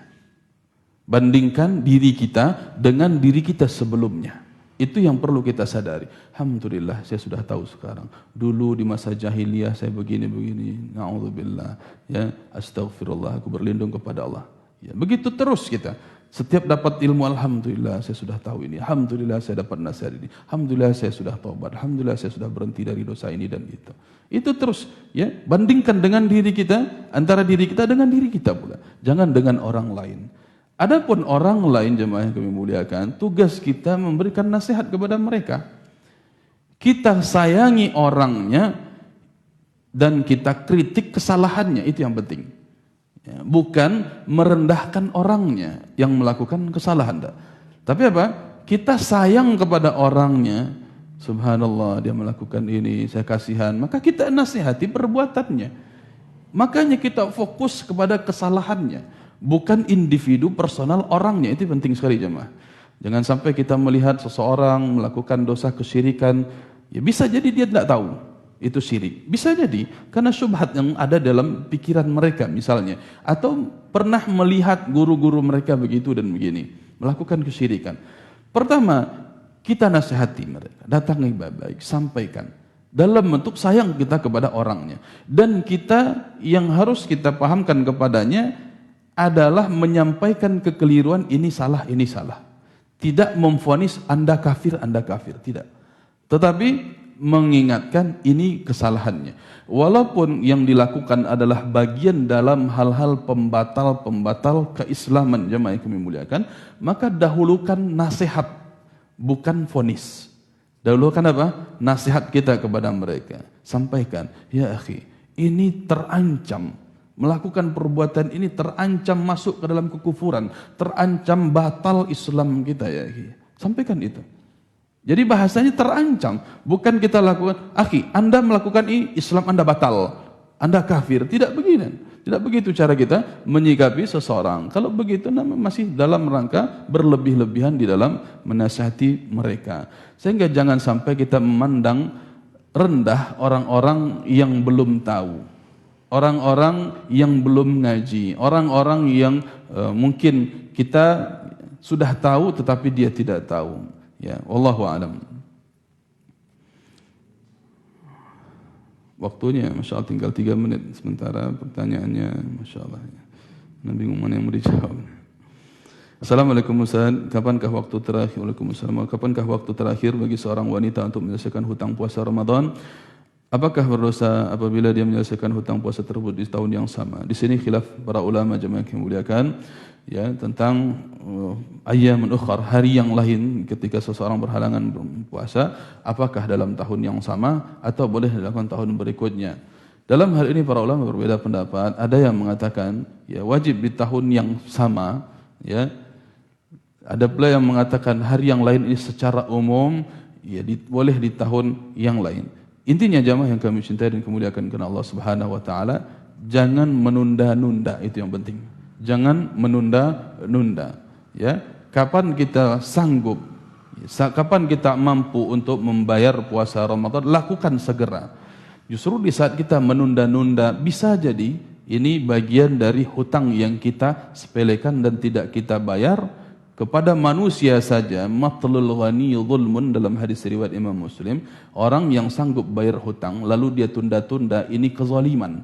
Bandingkan diri kita dengan diri kita sebelumnya. Itu yang perlu kita sadari. Alhamdulillah saya sudah tahu sekarang. Dulu di masa jahiliyah saya begini-begini. Na'udzubillah. Ya, astagfirullah, aku berlindung kepada Allah. Ya, begitu terus kita. Setiap dapat ilmu, alhamdulillah saya sudah tahu ini. Alhamdulillah saya dapat nasihat ini. Alhamdulillah saya sudah taubat. Alhamdulillah saya sudah berhenti dari dosa ini dan itu. Itu terus ya, bandingkan dengan diri kita, antara diri kita dengan diri kita pula. Jangan dengan orang lain. Adapun orang lain jemaah yang kami muliakan, tugas kita memberikan nasihat kepada mereka. Kita sayangi orangnya dan kita kritik kesalahannya, itu yang penting. Ya, bukan merendahkan orangnya yang melakukan kesalahan. Tapi apa? Kita sayang kepada orangnya. Subhanallah, dia melakukan ini, saya kasihan. Maka kita nasihati perbuatannya. Makanya kita fokus kepada kesalahannya, bukan individu personal orangnya. Itu penting sekali jemaah. Jangan sampai kita melihat seseorang melakukan dosa kesyirikan, ya bisa jadi dia tidak tahu itu syirik. Bisa jadi karena syubhat yang ada dalam pikiran mereka misalnya, atau pernah melihat guru-guru mereka begitu dan begini, melakukan kesyirikan. Pertama, kita nasihati mereka, datangi baik-baik, sampaikan dalam bentuk sayang kita kepada orangnya. Dan kita yang harus kita pahamkan kepadanya adalah menyampaikan kekeliruan, ini salah, ini salah. Tidak memvonis Anda kafir, tidak. Tetapi mengingatkan ini kesalahannya. Walaupun yang dilakukan adalah bagian dalam hal-hal pembatal keislaman jemaah yang kami muliakan, maka dahulukan nasihat, bukan vonis. Dahulukan apa? Nasihat kita kepada mereka. Sampaikan, ya akhi, ini terancam. Melakukan perbuatan ini terancam masuk ke dalam kekufuran, terancam batal Islam kita ya akhi. Sampaikan itu. Jadi bahasanya terancam, bukan kita lakukan, akhi, Anda melakukan ini, Islam Anda batal, Anda kafir. Tidak begini, tidak begitu cara kita menyikapi seseorang. Kalau begitu masih dalam rangka berlebih-lebihan di dalam menasihati mereka. Sehingga jangan sampai kita memandang rendah orang-orang yang belum tahu, orang-orang yang belum ngaji, orang-orang yang mungkin kita sudah tahu tetapi dia tidak tahu. Ya, wallahu a'lam. Waktunya, Masya Allah, tinggal 3 menit. Sementara pertanyaannya, Masya Allah, Nabi bingung mana yang mau dijawab. Assalamualaikum Ustaz, kapankah waktu terakhir? Waalaikumsalam. Kapankah waktu terakhir bagi seorang wanita untuk menyelesaikan hutang puasa Ramadan? Apakah berdosa apabila dia menyelesaikan hutang puasa tersebut di tahun yang sama? Di sini khilaf para ulama jemaah yang dimuliakan, ya, tentang ayyamun ukhar, hari yang lain ketika seseorang berhalangan berpuasa, apakah dalam tahun yang sama atau boleh dilakukan tahun berikutnya. Dalam hal ini para ulama berbeda pendapat. Ada yang mengatakan ya wajib di tahun yang sama, ya. Ada pula yang mengatakan hari yang lain ini secara umum ya boleh di tahun yang lain. Intinya jamaah yang kami cintai dan kemuliakan karena Allah Subhanahu wa taala, jangan menunda-nunda, itu yang penting. Jangan menunda-nunda, ya. Kapan kita sanggup, kapan kita mampu untuk membayar puasa Ramadan, lakukan segera. Justru di saat kita menunda-nunda, bisa jadi ini bagian dari hutang yang kita sepelekan dan tidak kita bayar kepada manusia saja. Matlul ghani zulmun, dalam hadis riwayat Imam Muslim, orang yang sanggup bayar hutang lalu dia tunda-tunda, ini kezaliman.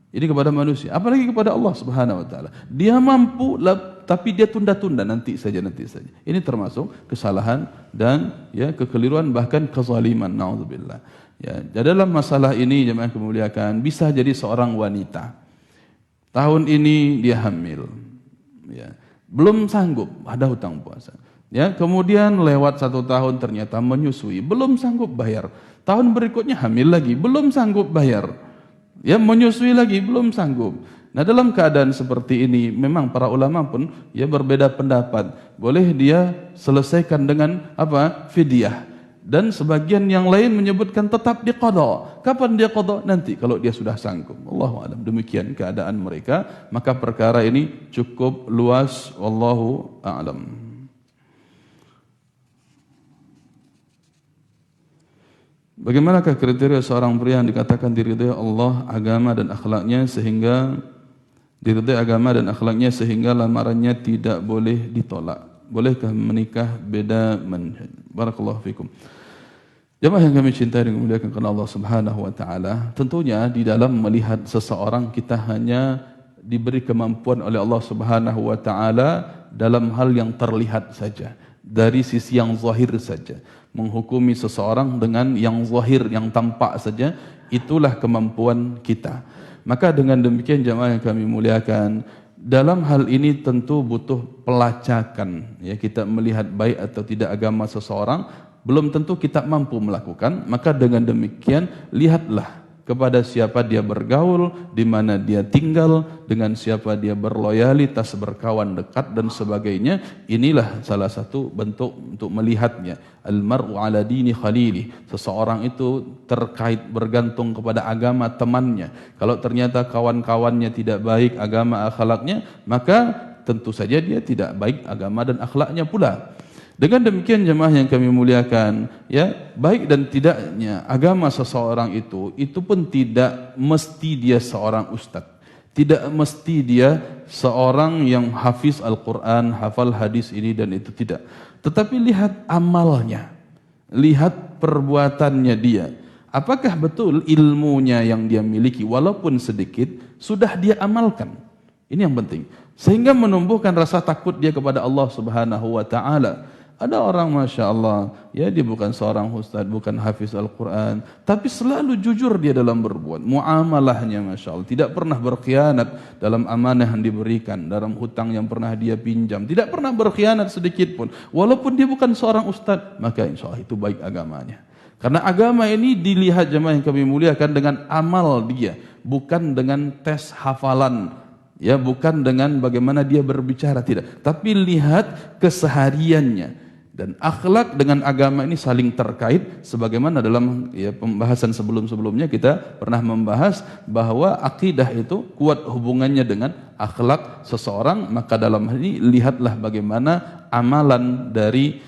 Ini kepada manusia, apalagi kepada Allah Subhanahu wa taala. Dia mampu tapi dia tunda-tunda, nanti saja. Ini termasuk kesalahan dan ya kekeliruan, bahkan kezaliman, naudzubillah. Ya, dalam masalah ini jemaah kemuliaan, bisa jadi seorang wanita tahun ini dia hamil, ya, belum sanggup, ada hutang puasa. Ya, kemudian lewat 1 tahun ternyata menyusui, belum sanggup bayar. Tahun berikutnya hamil lagi, belum sanggup bayar. Ya, menyusui lagi, belum sanggup. Nah, dalam keadaan seperti ini memang para ulama pun ya berbeda pendapat. Boleh dia selesaikan dengan apa? Fidyah. Dan sebagian yang lain menyebutkan tetap diqadha. Kapan dia qadha? Nanti kalau dia sudah sanggup. Wallahu a'lam. Demikian keadaan mereka, maka perkara ini cukup luas. Wallahu a'lam. Bagaimanakah kriteria seorang pria yang dikatakan diridai Allah, agama dan akhlaknya sehingga lamarannya tidak boleh ditolak? Bolehkah menikah beda manhaj? Barakallahu fikum. Jemaah yang kami cintai dan memuliakan karena Allah Subhanahu wa taala, tentunya di dalam melihat seseorang kita hanya diberi kemampuan oleh Allah Subhanahu wa taala dalam hal yang terlihat saja, dari sisi yang zahir saja. Menghukumi seseorang dengan yang zahir, yang tampak saja, itulah kemampuan kita. Maka dengan demikian jemaah yang kami muliakan, dalam hal ini tentu butuh pelacakan, ya, kita melihat baik atau tidak agama seseorang, belum tentu kita mampu melakukan. Maka dengan demikian lihatlah kepada siapa dia bergaul, di mana dia tinggal, dengan siapa dia berloyalitas, berkawan dekat dan sebagainya. Inilah salah satu bentuk untuk melihatnya. Al-mar'u ala dini khalili, seseorang itu terkait bergantung kepada agama temannya. Kalau ternyata kawan-kawannya tidak baik agama akhlaknya, maka tentu saja dia tidak baik agama dan akhlaknya pula. Dengan demikian jemaah yang kami muliakan, ya, baik dan tidaknya agama seseorang itu pun tidak mesti dia seorang ustaz. Tidak mesti dia seorang yang hafiz Al-Quran, hafal hadis ini dan itu, tidak. Tetapi lihat amalnya, lihat perbuatannya dia. Apakah betul ilmunya yang dia miliki walaupun sedikit sudah dia amalkan? Ini yang penting. Sehingga menumbuhkan rasa takut dia kepada Allah Subhanahu wa taala. Ada orang Masya Allah, ya, dia bukan seorang ustaz, bukan hafiz Al-Quran, tapi selalu jujur dia dalam berbuat. Muamalahnya Masya Allah, tidak pernah berkhianat dalam amanah yang diberikan, dalam hutang yang pernah dia pinjam, tidak pernah berkhianat sedikit pun. Walaupun dia bukan seorang ustaz, maka insya Allah itu baik agamanya. Karena agama ini dilihat jemaah yang kami muliakan dengan amal dia, bukan dengan tes hafalan. Ya, bukan dengan bagaimana dia berbicara, tidak. Tapi lihat kesehariannya. Dan akhlak dengan agama ini saling terkait, sebagaimana dalam ya, pembahasan sebelum-sebelumnya kita pernah membahas bahwa akidah itu kuat hubungannya dengan akhlak seseorang. Maka dalam hal ini lihatlah bagaimana amalan dari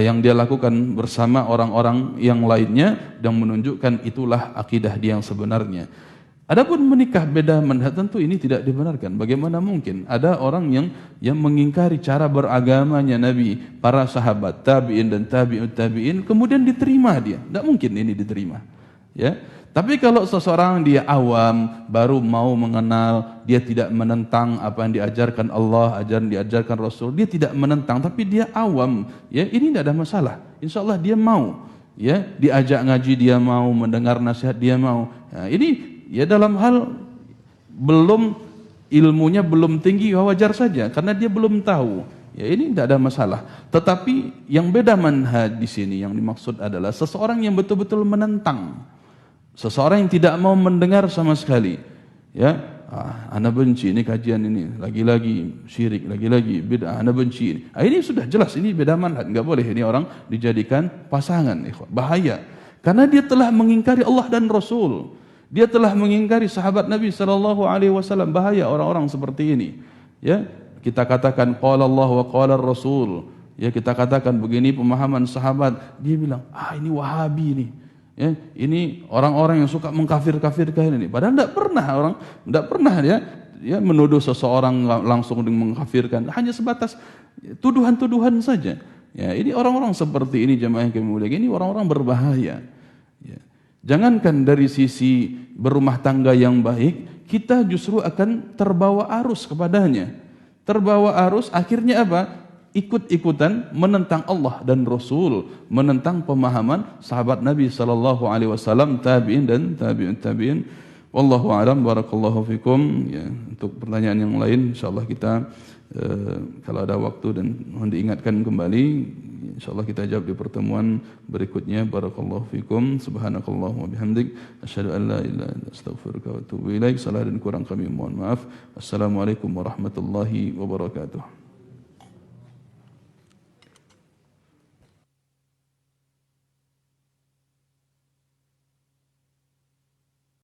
yang dia lakukan bersama orang-orang yang lainnya, dan menunjukkan itulah akidah dia yang sebenarnya. Adapun menikah beda manhaj tentu ini tidak dibenarkan. Bagaimana mungkin ada orang yang mengingkari cara beragamanya Nabi, para sahabat, tabi'in dan tabi'ut tabi'in, kemudian diterima dia. Tidak mungkin ini diterima. Ya. Tapi kalau seseorang dia awam, baru mau mengenal, dia tidak menentang apa yang diajarkan Allah, diajarkan Rasul, dia tidak menentang, tapi dia awam, ya ini tidak ada masalah. Insya Allah dia mau, ya diajak ngaji dia mau, mendengar nasihat dia mau. Nah, ini ya dalam hal ilmunya belum tinggi, wajar saja, karena dia belum tahu. Ya ini tidak ada masalah. Tetapi yang beda manhaj di sini yang dimaksud adalah seseorang yang betul-betul menentang. Seseorang yang tidak mau mendengar sama sekali, ya, ana benci ini kajian ini, lagi-lagi syirik, lagi-lagi bid'ah, ana benci ini. Ini sudah jelas ini beda manhaj, enggak boleh ini orang dijadikan pasangan, bahaya. Karena dia telah mengingkari Allah dan Rasul. Dia telah mengingkari sahabat Nabi sallallahu alaihi wasallam. Bahaya orang-orang seperti ini. Ya, kita katakan qala Allah wa qala Rasul. Ya, kita katakan begini pemahaman sahabat, dia bilang, ini Wahabi ini. Ya, ini orang-orang yang suka mengkafir-kafirkan ini. Padahal tidak pernah ya menuduh seseorang langsung dengan mengkafirkan. Hanya sebatas tuduhan-tuduhan saja. Ya, ini orang-orang seperti ini jemaah yang kami muliakan, ini orang-orang berbahaya. Ya. Jangankan dari sisi berumah tangga yang baik, kita justru akan terbawa arus kepadanya. Terbawa arus akhirnya apa? Ikut-ikutan menentang Allah dan Rasul, menentang pemahaman sahabat Nabi sallallahu alaihi wasallam, tabi'in dan tabi'ut tabi'in. Wallahu a'lam, barakallahu fikum. Ya, untuk pertanyaan yang lain insyaallah kita kalau ada waktu dan mohon diingatkan kembali, insyaallah kita jawab di pertemuan berikutnya. Barakallahu fikum. Subhanakallahumma bihamdik asyhadu an la ilaha illa anta astaghfiruka wa atubu ilaik. Salah dan kurang kami mohon maaf. Assalamualaikum warahmatullahi wabarakatuh.